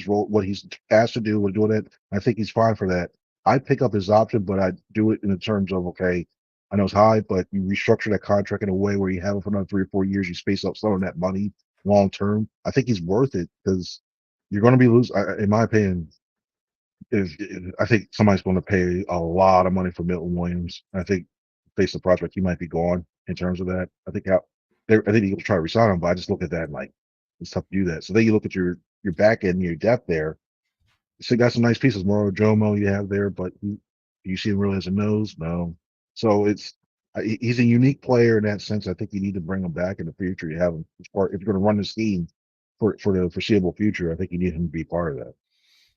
role, what he's asked to do, we're doing it. I think he's fine for that. I pick up his option, but I do it in the terms of, okay, I know it's high, but you restructure that contract in a way where you have him for another 3 or 4 years, you space up some of that money long term. I think he's worth it because you're going to be losing, in my opinion. I think somebody's going to pay a lot of money for Milton Williams. I think based on the prospect, he might be gone in terms of that. I think he'll try to resign him, but I just look at that and like it's tough to do that. So then you look at your back end, your depth there. So you got some nice pieces. Moro Jomo you have there, but you see him really as a nose? No. So he's a unique player in that sense. I think you need to bring him back in the future. You have him as part if you're going to run this team for the foreseeable future. I think you need him to be part of that.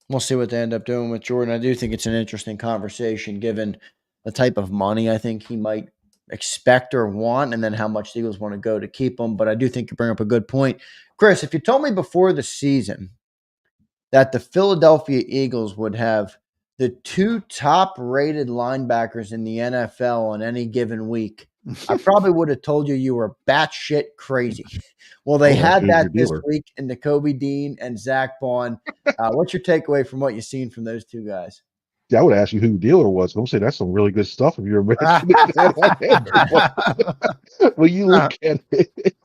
We'll see what they end up doing with Jordan. I do think it's an interesting conversation given the type of money I think he might expect or want, and then how much the Eagles want to go to keep him. But I do think you bring up a good point. Chris, if you told me before the season that the Philadelphia Eagles would have the 2 top-rated linebackers in the NFL on any given week, I probably would have told you were batshit crazy. Well, they had that this week in Nakobe Dean and Zach Bond. What's your takeaway from what you've seen from those 2 guys? Yeah, I would ask you who the dealer was. I'm say that's some really good stuff if you're mentioning that. When you look at it,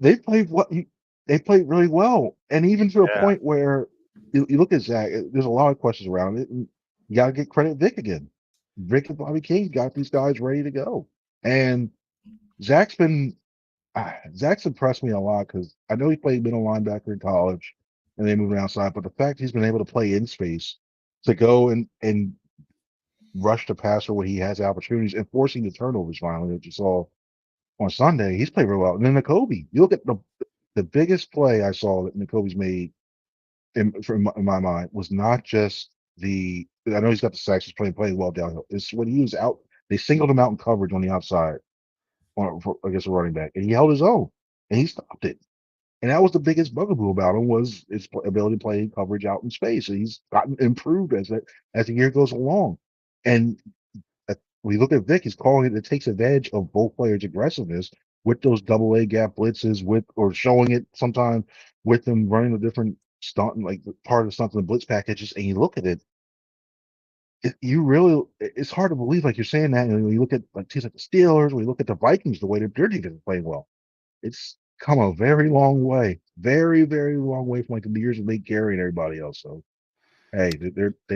they played really well, and even to a point where you look at Zach. There's a lot of questions around it, and you got to get credit Vic again. Vic and Bobby King got these guys ready to go, and Zach's impressed me a lot because I know he played middle linebacker in college, and they moved outside. But the fact he's been able to play in space to go and rush the passer when he has opportunities and forcing the turnovers finally that you saw on Sunday, he's played real well. And then Nakobe, you look at the biggest play I saw that Nakobe's made in my mind was not just I know he's got the sacks, he's playing well downhill. It's when he was out, they singled him out in coverage on the outside against a running back, and he held his own, and he stopped it. And that was the biggest bugaboo about him was his ability to play coverage out in space. And he's gotten improved as the year goes along. And when you look at Vic, he's calling it takes advantage of both players' aggressiveness with those double A gap blitzes or showing it sometimes with them running a different stunt, like part of the stunt in the blitz packages. And you look at it, it's hard to believe, like you're saying that. And when you look at like teams like the Steelers, when you look at the Vikings, the way their defense is playing well, it's come a very long way, very, very long way from like the years of Nate Gary and everybody else. So, hey,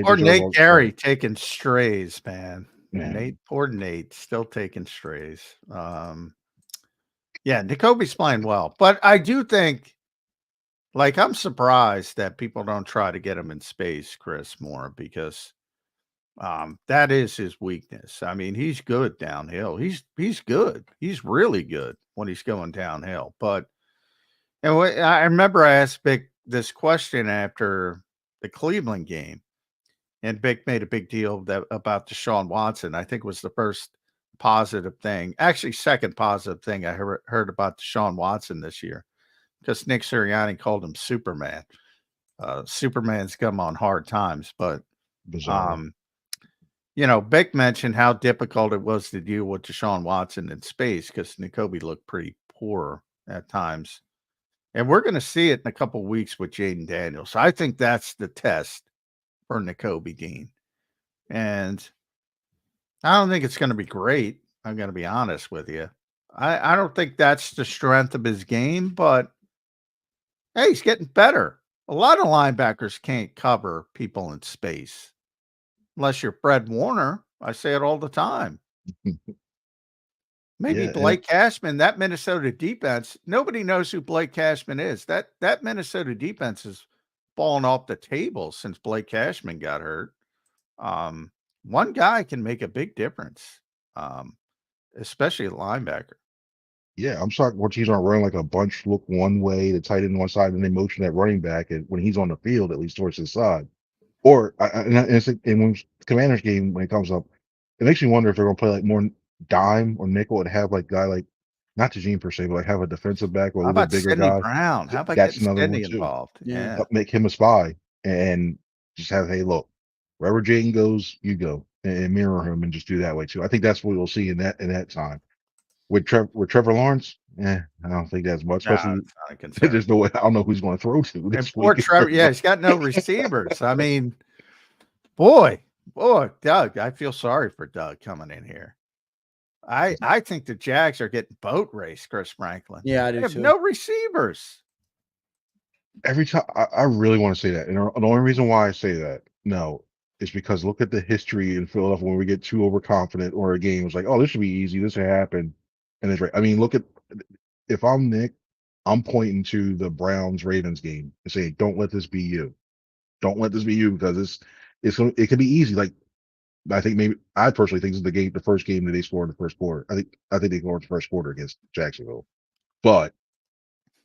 or Nate Gary taking strays, man. Poor Nate still taking strays. Nakobe's playing well, but I do think, like, I'm surprised that people don't try to get him in space, Chris, more because That is his weakness. I mean, he's good downhill. He's good. He's really good when he's going downhill. But I remember I asked Vic this question after the Cleveland game, and Vic made a big deal about Deshaun Watson. I think was the first positive thing, actually second positive thing I heard about Deshaun Watson this year, because Nick Sirianni called him Superman. Superman's come on hard times, but Bizarre. Vic mentioned how difficult it was to deal with Deshaun Watson in space because Nakobe looked pretty poor at times. And we're going to see it in a couple of weeks with Jaden Daniels. I think that's the test for Nakobe Dean. And I don't think it's going to be great. I'm going to be honest with you. I don't think that's the strength of his game, but hey, he's getting better. A lot of linebackers can't cover people in space. Unless you're Fred Warner. I say it all the time. Maybe Blake Cashman, that Minnesota defense, nobody knows who Blake Cashman is. That Minnesota defense has fallen off the table since Blake Cashman got hurt. One guy can make a big difference, especially at linebacker. Yeah, I'm shocked what he's not running like a bunch look one way, the tight end one side, and they motion that running back, and when he's on the field, at least towards his side. Or and when Commanders game when it comes up, it makes me wonder if they're gonna play like more dime or nickel and have like guy like not Tajin per se, but like have a defensive back or a How little about bit bigger Sidney guy. Brown? How about That's getting another Sidney one too. involved? Yeah. Make him a spy and just have, hey, look, wherever Jaden goes, you go and mirror him and just do that way too. I think that's what we'll see in that time. With Trevor Lawrence, I don't think that's much. Especially it's not a concern. there's no way. I don't know who's going to throw to this And poor week. Trevor, he's got no receivers. I mean, boy, Doug, I feel sorry for Doug coming in here. I think the Jags are getting boat raced, Chris Franklin. Yeah, I They do have too. no receivers. Every time I really want to say that, and the only reason why I say that, no, is because look at the history in Philadelphia when we get too overconfident or a game was like, oh, this should be easy, this should happen, and it's right. I mean, look at if I'm Nick, I'm pointing to the Browns Ravens game and saying, don't let this be you, don't let this be you because it could be easy. Like I think maybe I personally think this is the first game that they scored in the first quarter. I think they scored the first quarter against Jacksonville, but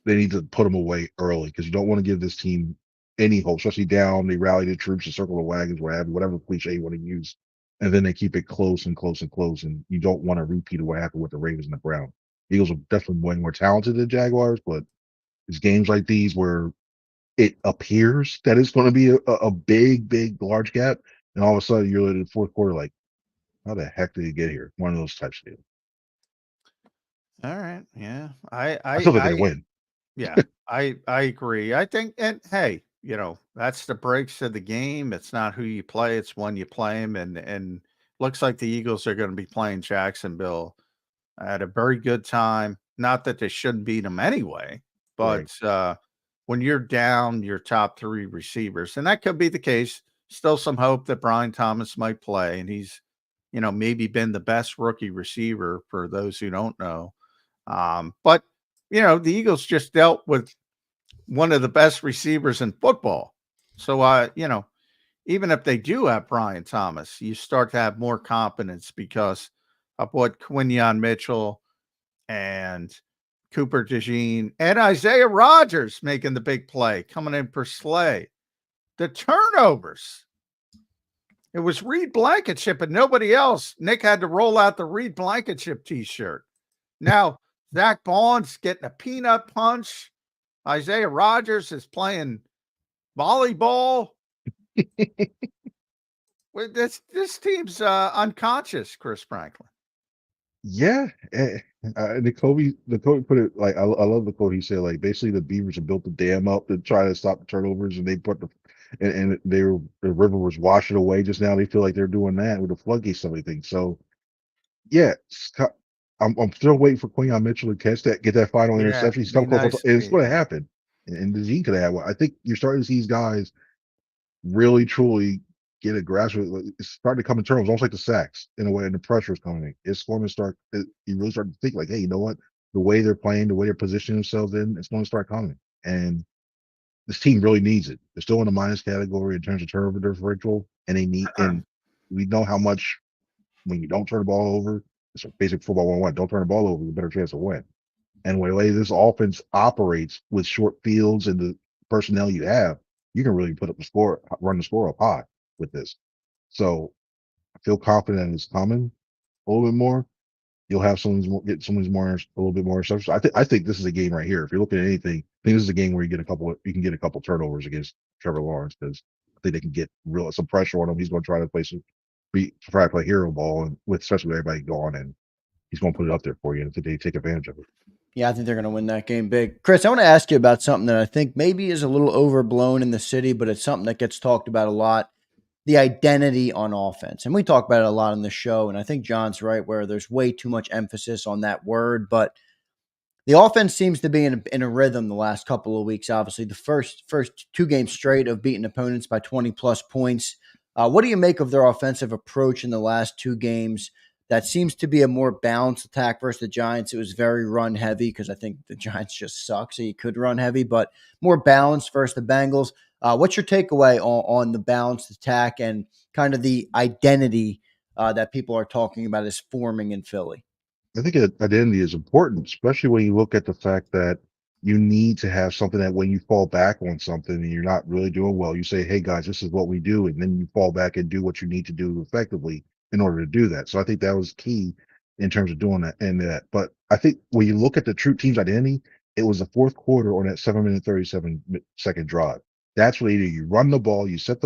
they need to put them away early because you don't want to give this team any hope, especially down. They rally the troops, the circle of wagons, whatever cliche you want to use, and then they keep it close and close and close. And you don't want to repeat of what happened with the Ravens and the Browns. Eagles are definitely way more talented than Jaguars, but it's games like these where it appears that it's going to be a big, large gap, and all of a sudden you're in the fourth quarter like, how the heck did he get here? One of those types of deals. All right, yeah, I still think they win. Yeah, I agree. I think, and hey, that's the breaks of the game. It's not who you play; it's when you play them. And looks like the Eagles are going to be playing Jacksonville at a very good time. Not that they shouldn't beat them anyway, but when you're down your top three receivers, and that could be the case. Still some hope that Brian Thomas might play, and he's, maybe been the best rookie receiver for those who don't know. But the Eagles just dealt with one of the best receivers in football. So, even if they do have Brian Thomas, you start to have more confidence because of what Quinyon Mitchell and Cooper DeJean and Isaiah Rodgers making the big play, coming in for Slay. The turnovers. It was Reed Blankenship and nobody else. Nick had to roll out the Reed Blankenship t-shirt. Now, Zach Bond's getting a peanut punch. Isaiah Rodgers is playing volleyball. This team's unconscious, Chris Franklin. Yeah, the Kobe put it like I love the quote he said, like basically the Beavers have built the dam up to try to stop the turnovers, and they put the river was washing away just now. They feel like they're doing that with the floodgates and everything. So yeah, I'm still waiting for Quinyon Mitchell to catch that, get that final interception. He's so close, it's going to happen. And the Gene could have one. I think you're starting to see these guys really truly get a grasp of it. It's starting to come in terms, almost like the sacks in a way, and the pressure is coming in. It's going to start. You really start to think like, hey, you know what? The way they're playing, the way they're positioning themselves in, it's going to start coming. And this team really needs it. They're still in the minus category in terms of turnover differential, and they need. And We know how much when you don't turn the ball over, it's a basic football 101. Don't turn the ball over, you better chance to win. And the way this offense operates with short fields and the personnel you have, you can really put up the score, run the score up high with this. So I feel confident it's coming a little bit more. You'll have get someone's more a little bit more receptions. I think this is a game right here. If you're looking at anything, I think this is a game where you can get a couple turnovers against Trevor Lawrence, because I think they can get some pressure on him. He's going to try to try to play hero ball, and especially with everybody gone, and he's going to put it up there for you. And I think they take advantage of it. Yeah, I think they're going to win that game big. Chris, I want to ask you about something that I think maybe is a little overblown in the city, but it's something that gets talked about a lot. The identity on offense. And we talk about it a lot on the show. And I think John's right where there's way too much emphasis on that word. But the offense seems to be in a rhythm the last couple of weeks. Obviously, the first 2 games straight of beating opponents by 20-plus points. What do you make of their offensive approach in the last 2 games? That seems to be a more balanced attack versus the Giants. It was very run heavy because I think the Giants just suck, so you could run heavy, but more balanced versus the Bengals. What's your takeaway on the balanced attack and kind of the identity that people are talking about is forming in Philly? I think identity is important, especially when you look at the fact that you need to have something that when you fall back on something and you're not really doing well, you say, hey, guys, this is what we do. And then you fall back and do what you need to do effectively in order to do that. So I think that was key in terms of doing that and that. But I think when you look at the true team's identity, it was the fourth quarter on that 7-minute, 37-second drive. That's what you run the ball, you set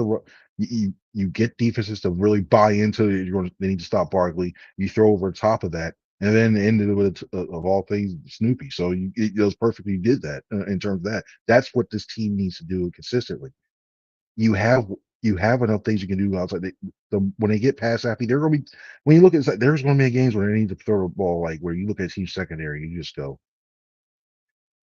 you get defenses to really buy into it. They need to stop Barkley. You throw over top of that, and then ended with of all things Snoopy. So it was perfectly did that in terms of that. That's what this team needs to do consistently. You have enough things you can do outside. When they get past Appy, they're going to be. When you look at it, there's going to be games where they need to throw the ball, like where you look at team secondary, you just go,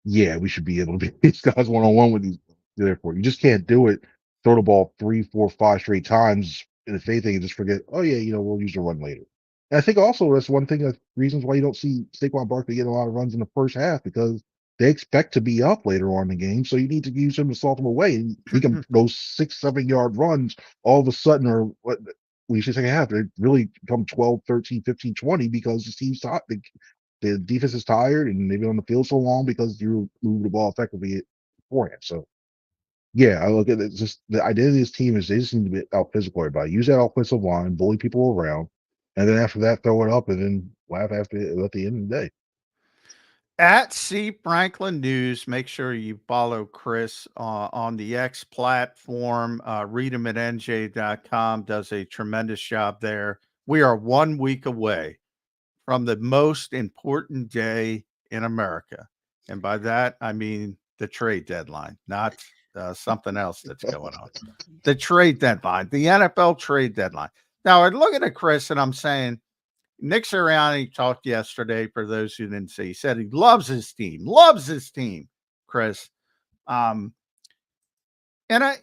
yeah, we should be able to beat these guys 1-on-1 with these. Therefore, you just can't do it. Throw the ball 3, 4, 5 straight times, and if anything, and just forget. Oh yeah, we'll use the run later. And I think also that's one thing that reasons why you don't see Saquon Barkley get a lot of runs in the first half, because they expect to be up later on in the game. So you need to use him to salt him away. And he can those 6-7 yard runs all of a sudden, or what we say second half, they really become 12, 13, 15, 20 because the team's hot. The defense is tired and they've been on the field so long because you move the ball effectively beforehand. So yeah, I look at it. Just the identity of this team is they just need to be out physical everybody. Use that offensive line, bully people around, and then after that, throw it up and then laugh at the end of the day. At C Franklin News, make sure you follow Chris on the X platform. Read him at nj.com. Does a tremendous job there. We are 1 week away from the most important day in America. And by that, I mean the trade deadline, not something else that's going on. The trade deadline, the NFL trade deadline. Now, I'm looking at Chris and I'm saying, Nick Sirianni talked yesterday, for those who didn't see. He said he loves his team, Chris. And I'm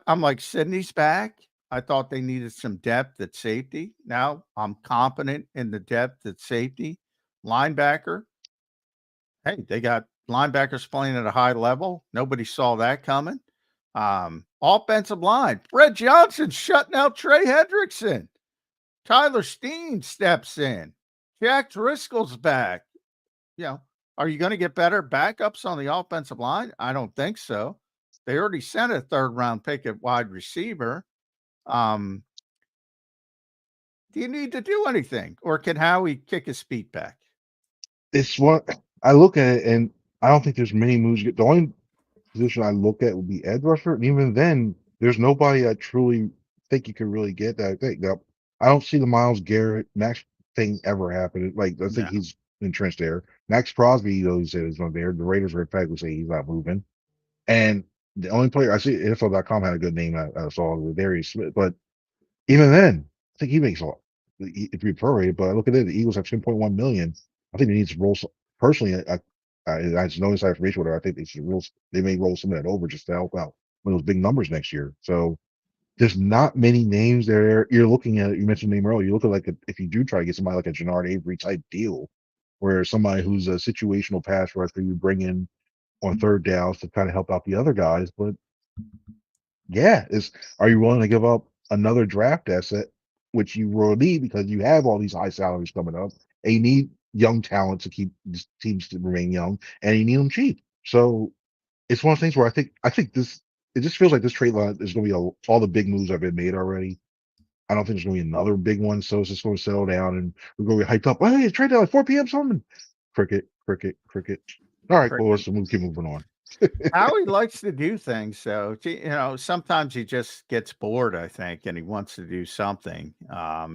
like, Sydney's back. I thought they needed some depth at safety. Now I'm confident in the depth at safety. Linebacker. Hey, they got linebackers playing at a high level. Nobody saw that coming. Offensive line. Fred Johnson shutting out Trey Hendrickson. Tyler Steen steps in. Jack Driscoll's back. Are you going to get better backups on the offensive line? I don't think so. They already sent a 3rd-round pick at wide receiver. Do you need to do anything, or can Howie kick his feet back? It's what I look at it, and I don't think there's many moves. The only position I look at would be edge rusher, and even then, there's nobody I truly think you could really get that. Now, I don't see the Myles Garrett Max thing ever happening. Like I think he's entrenched there. Max Crosby, he said is not there. The Raiders are emphatically saying he's not moving. And the only player I see, NFL.com had a good name I saw with Darius Smith, but even then, I think he makes a lot. If you prorated, but I look at it, the Eagles have $10.1 million. I think they need to roll. Personally, I just know inside information. Whatever. I think they may roll some of that over just to help out with those big numbers next year. So there's not many names there. You're looking at, you mentioned the name earlier, you look at if you do try to get somebody like a Jannard Avery type deal, where somebody who's a situational pass rusher you bring in on 3rd downs to kind of help out the other guys. But yeah, are you willing to give up another draft asset, which you will need because you have all these high salaries coming up, and you need young talent to keep these teams to remain young, and you need them cheap. So it's one of those things where I think this it just feels like this trade line is going to be all the big moves have been made already. I don't think there's going to be another big one, so it's just going to settle down, and we're going to be hyped up. Oh, hey, trade deadline 4 p.m. something. Cricket, cricket, cricket. All right, cool. Let's keep moving on. Howie likes to do things, so sometimes he just gets bored, I think, and he wants to do something.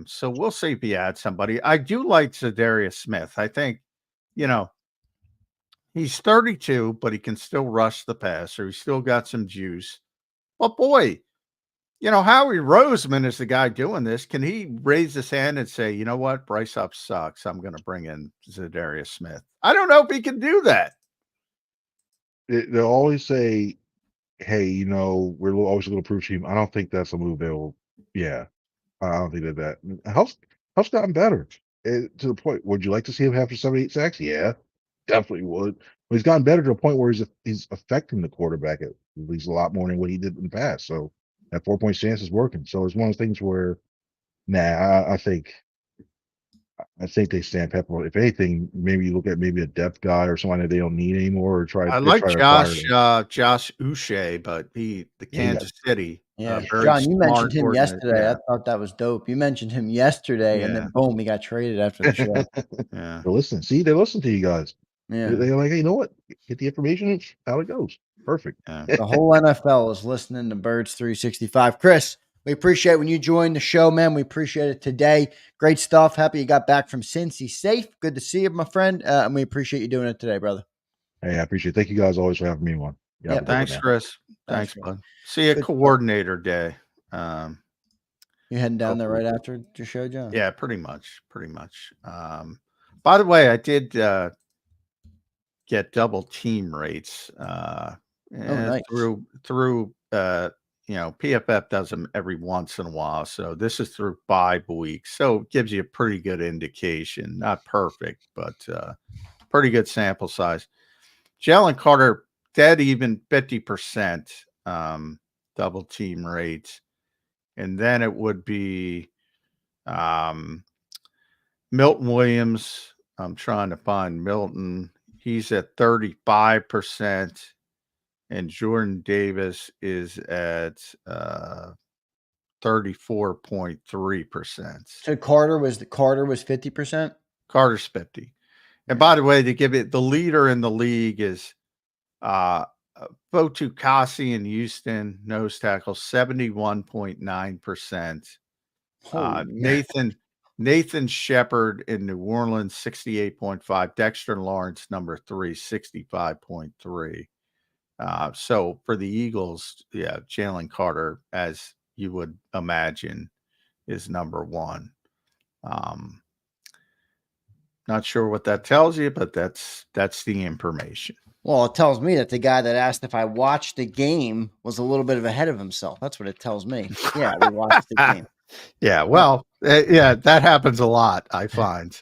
So we'll see if he adds somebody. I do like Zadarius Smith. I think, he's 32, but he can still rush the passer. He's still got some juice. But boy, Howie Roseman is the guy doing this. Can he raise his hand and say, you know what, Bryce Up sucks, I'm going to bring in Zadarius Smith? I don't know if he can do that. They'll always say, hey, we're always a little proof team. I don't think that's a move they'll, yeah. I don't think that. Huff's gotten better to the point. Would you like to see him have 7-8 sacks? Yeah, definitely would. But he's gotten better to the point where he's affecting the quarterback at least a lot more than what he did in the past. So that 4-point stance is working. So it's one of those things where, I think they stand Pepper. If anything, maybe you look at maybe a depth guy or someone that they don't need anymore, or try. I like Josh Uche, but the Kansas City. Yeah, John, you mentioned him yesterday. I thought that was dope. You mentioned him yesterday, and then boom, he got traded after the show. Yeah, they listen to you guys. Yeah, they're like, hey, you know what? Get the information, how it goes. Perfect. Yeah. The whole NFL is listening to Birds 365. Chris, we appreciate when you joined the show, man. We appreciate it today. Great stuff. Happy you got back from Cincy safe. Good to see you, my friend. And we appreciate you doing it today, brother. Hey, I appreciate it. Thank you guys always for having me on. Yeah, thanks, Chris. Thanks, bud. See you coordinator day. You heading down there right after the show, John? Yeah, pretty much. By the way, I did get double team rates nice. through PFF does them every once in a while. So this is through 5 weeks. So it gives you a pretty good indication. Not perfect, but pretty good sample size. Jalen Carter, dead even 50% double team rates. And then it would be Milton Williams. I'm trying to find Milton. He's at 35%. And Jordan Davis is at 34.3%. So Carter was 50%? Carter's 50. And by the way, to give it, the leader in the league is Fotu Kasi in Houston, nose tackle, 71.9%. Nathan Shepard in New Orleans, 68.5. Dexter Lawrence, number 3, 65.3. So for the Eagles, Jalen Carter, as you would imagine, is number 1. Not sure what that tells you, but that's the information. Well, it tells me that the guy that asked if I watched the game was a little bit ahead of himself. That's what it tells me. Yeah, we watched the game. Yeah, well, that happens a lot, I find.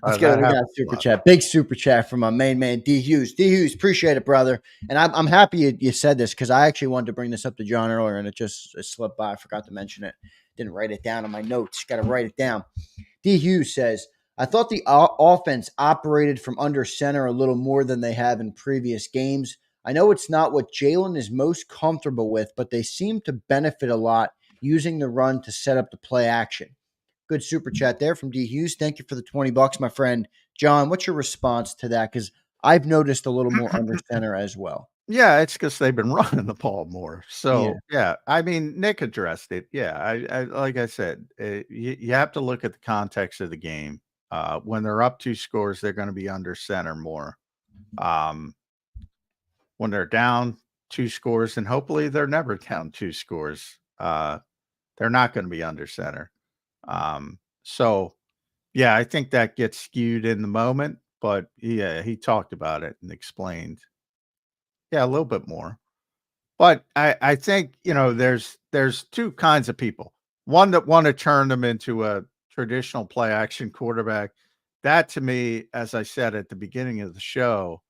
Let's get a super chat. Big super chat from my main man, D. Hughes. D. Hughes, appreciate it, brother. And I'm happy you said this because I actually wanted to bring this up to John earlier, and it slipped by. I forgot to mention it. Didn't write it down on my notes. Got to write it down. D. Hughes says, I thought the offense operated from under center a little more than they have in previous games. I know it's not what Jalen is most comfortable with, but they seem to benefit a lot using the run to set up the play action. Good super chat there from D. Hughes. Thank you for the $20, my friend. John, what's your response to that? Because I've noticed a little more under center as well. Yeah, it's because they've been running the ball more. So, yeah, I mean, Nick addressed it. Yeah, I like I said, you have to look at the context of the game. When they're up 2 scores, they're going to be under center more. When they're down 2 scores, and hopefully they're never down 2 scores, they're not going to be under center. So, yeah, I think that gets skewed in the moment, but he talked about it and explained, a little bit more. But I think, there's 2 kinds of people. One that want to turn them into a traditional play action quarterback. That to me, as I said at the beginning of the show,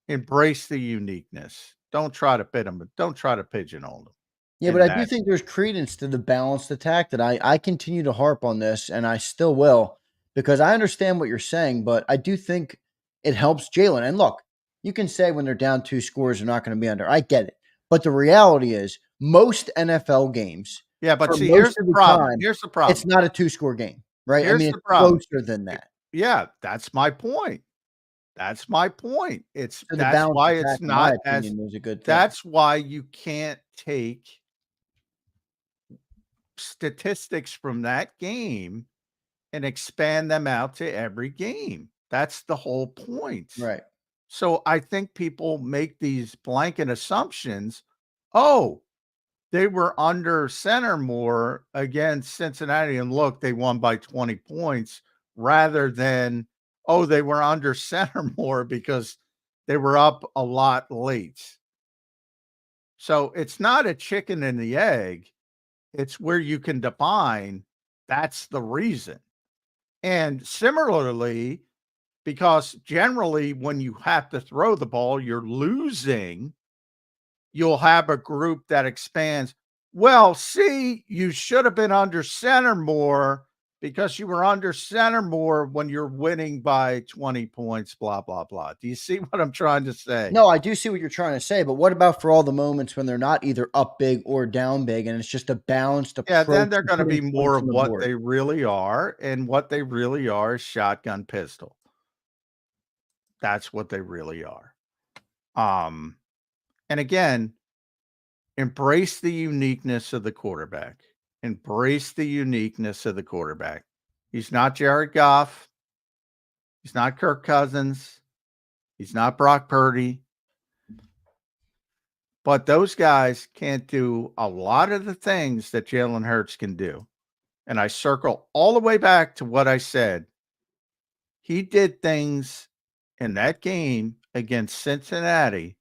embrace the uniqueness. Don't try to fit them. Don't try to pigeonhole them. Yeah, but I do think there's credence to the balanced attack that I continue to harp on this, and I still will, because I understand what you're saying, but I do think it helps Jalen. And look, you can say when they're down 2 scores, they're not going to be under. I get it. But the reality is, most NFL games, Yeah, but for see, most here's of the the problem. time, Here's the problem. it's not a 2-score game, right? I Here's mean, the it's problem. closer than that. Yeah, that's my point. That's my point. So the That's balanced why attack, it's in my not as. opinion, is a good thing. That's why you can't take statistics from that game and expand them out to every game. That's the whole point. Right. So I think people make these blanket assumptions. Oh, they were under center more against Cincinnati, and look, they won by 20 points, rather than, oh, they were under center more because they were up a lot late. So it's not a chicken and the egg. It's where you can define that's the reason. And similarly, because generally when you have to throw the ball, you're losing, you'll have a group that expands. Well, see, you should have been under center more because you were under center more when you're winning by 20 points, blah, blah, blah. Do you see what I'm trying to say? No, I do see what you're trying to say, but what about for all the moments when they're not either up big or down big, and it's just a balanced approach? Yeah, then they're to going to be putting more points of on the what board? they really are, and what they really are is shotgun pistol. That's what they really are. And again, embrace the uniqueness of the quarterback. Embrace the uniqueness of the quarterback. He's not Jared Goff. He's not Kirk Cousins. He's not Brock Purdy. But those guys can't do a lot of the things that Jalen Hurts can do. And I circle all the way back to what I said. He did things in that game against Cincinnati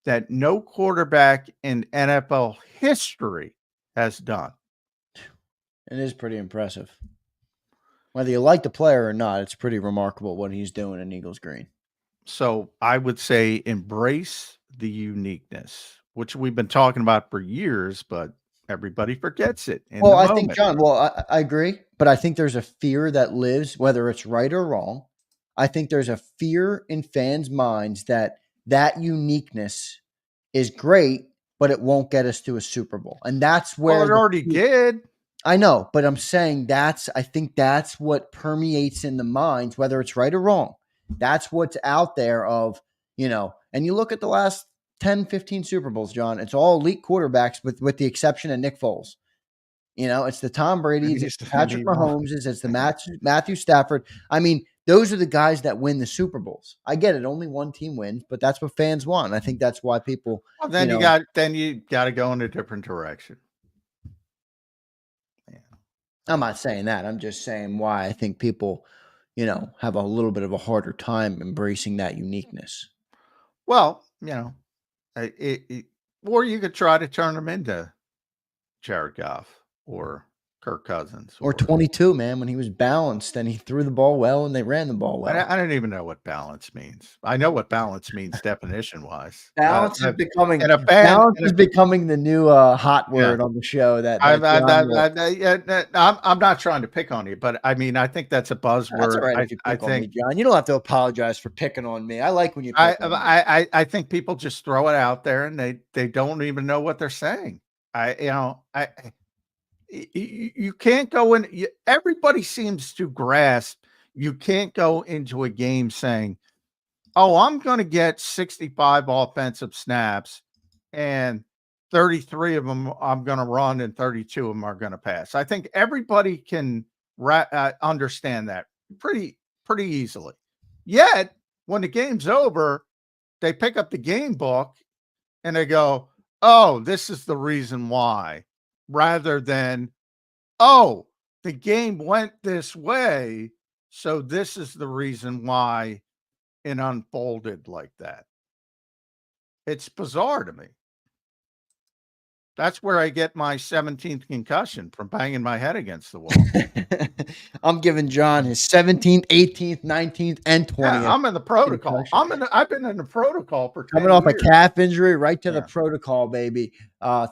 that no quarterback in NFL history has done. It is pretty impressive. Whether you like the player or not, it's pretty remarkable what he's doing in Eagles green. So I would say embrace the uniqueness, which we've been talking about for years, but everybody forgets it. Well, I think, John, I agree, but I think there's a fear that lives, whether it's right or wrong. I think there's a fear in fans' minds that uniqueness is great, but it won't get us to a Super Bowl. And that's where it already did. I know, but I'm saying I think that's what permeates in the minds, whether it's right or wrong. That's what's out there of, and you look at the last 10, 15 Super Bowls, John, it's all elite quarterbacks with the exception of Nick Foles. It's the Tom Brady's, it's the Patrick Mahomes's, it's the Matthew Stafford. I mean, those are the guys that win the Super Bowls. I get it. Only one team wins, but that's what fans want. And I think that's why people. Well, then you got to go in a different direction. Yeah. I'm not saying that. I'm just saying why I think people, have a little bit of a harder time embracing that uniqueness. Well, or you could try to turn them into Jared Goff or Kirk Cousins. Or 22, man, when he was balanced and he threw the ball well and they ran the ball well. I don't even know what balance means. I know what balance means definition-wise. Balance is becoming the new hot word on the show. I'm not trying to pick on you, but I mean, I think that's a buzzword. That's all right if you pick on me, John. You don't have to apologize for picking on me. I like when you pick on me. I think people just throw it out there and they don't even know what they're saying. You can't go in. Everybody seems to grasp you can't go into a game saying, oh, I'm going to get 65 offensive snaps and 33 of them I'm going to run and 32 of them are going to pass. I think everybody can understand that pretty easily. Yet when the game's over, they pick up the game book and they go, oh, this is the reason why, rather than, oh, the game went this way, so this is the reason why it unfolded like that. It's bizarre to me. That's where I get my 17th concussion, from banging my head against the wall. I'm giving John his 17th, 18th, 19th, and 20th. Yeah, I'm in the protocol. concussion. I've been in the protocol for 10 Coming off years. a calf injury, right to the Yeah. protocol, baby.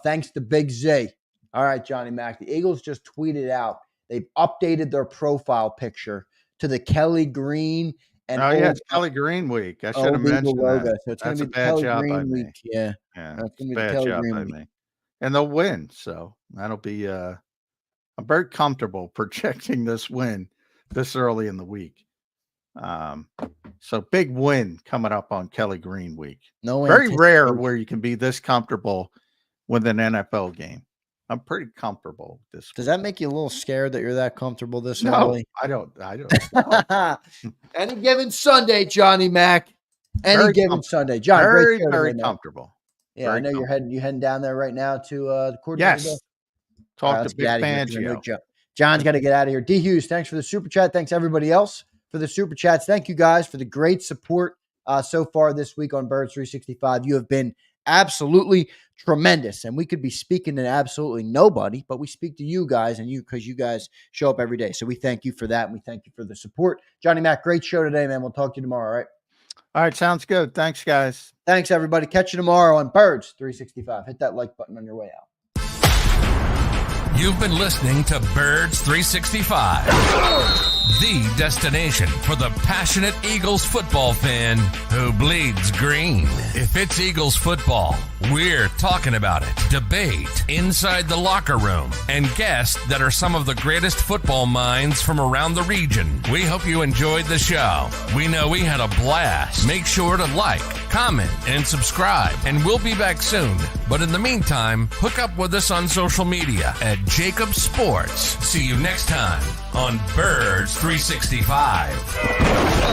Thanks to Big Z. All right, Johnny Mac. The Eagles just tweeted out they've updated their profile picture to the Kelly Green and it's Kelly Green week. I should have mentioned logo. that. So it's going That's to a be the bad Kelly job by Green me. week. Yeah. Yeah, That's it's gonna a be the bad Kelly job Green by week. me. And they'll win, so that'll be I'm very comfortable projecting this win this early in the week. So big win coming up on Kelly Green week. No, Very rare anticipation. where you can be this comfortable with an NFL game. I'm pretty comfortable this Does week. that make you a little scared that you're that comfortable this No, early? I don't. No. Any given Sunday, Johnny Mac. Any Very given comfortable. Sunday, John. Very, great show very today, man. comfortable. Yeah, Very I know you're heading down there right now to the coordinator. Yes. All right, Talk let's to get Big out of here 'cause I know Fangio. John's got to get out of here. D. Hughes, thanks for the super chat. Thanks everybody else for the super chats. Thank you guys for the great support so far this week on Birds 365. You have been absolutely tremendous, and we could be speaking to absolutely nobody, but we speak to you guys, and because you guys show up every day. So we thank you for that, and we thank you for the support. Johnny Mac, great show today, man. We'll talk to you tomorrow. All right. All right, sounds good. Thanks, guys. Thanks, everybody. Catch you tomorrow on Birds 365. Hit that like button on your way out. You've been listening to Birds 365, the destination for the passionate Eagles football fan who bleeds green. If it's Eagles football, we're talking about it. Debate inside the locker room and guests that are some of the greatest football minds from around the region. We hope you enjoyed the show. We know we had a blast. Make sure to like, comment, and subscribe, and we'll be back soon. But in the meantime, hook up with us on social media at JAKIB Sports. See you next time on Birds 365.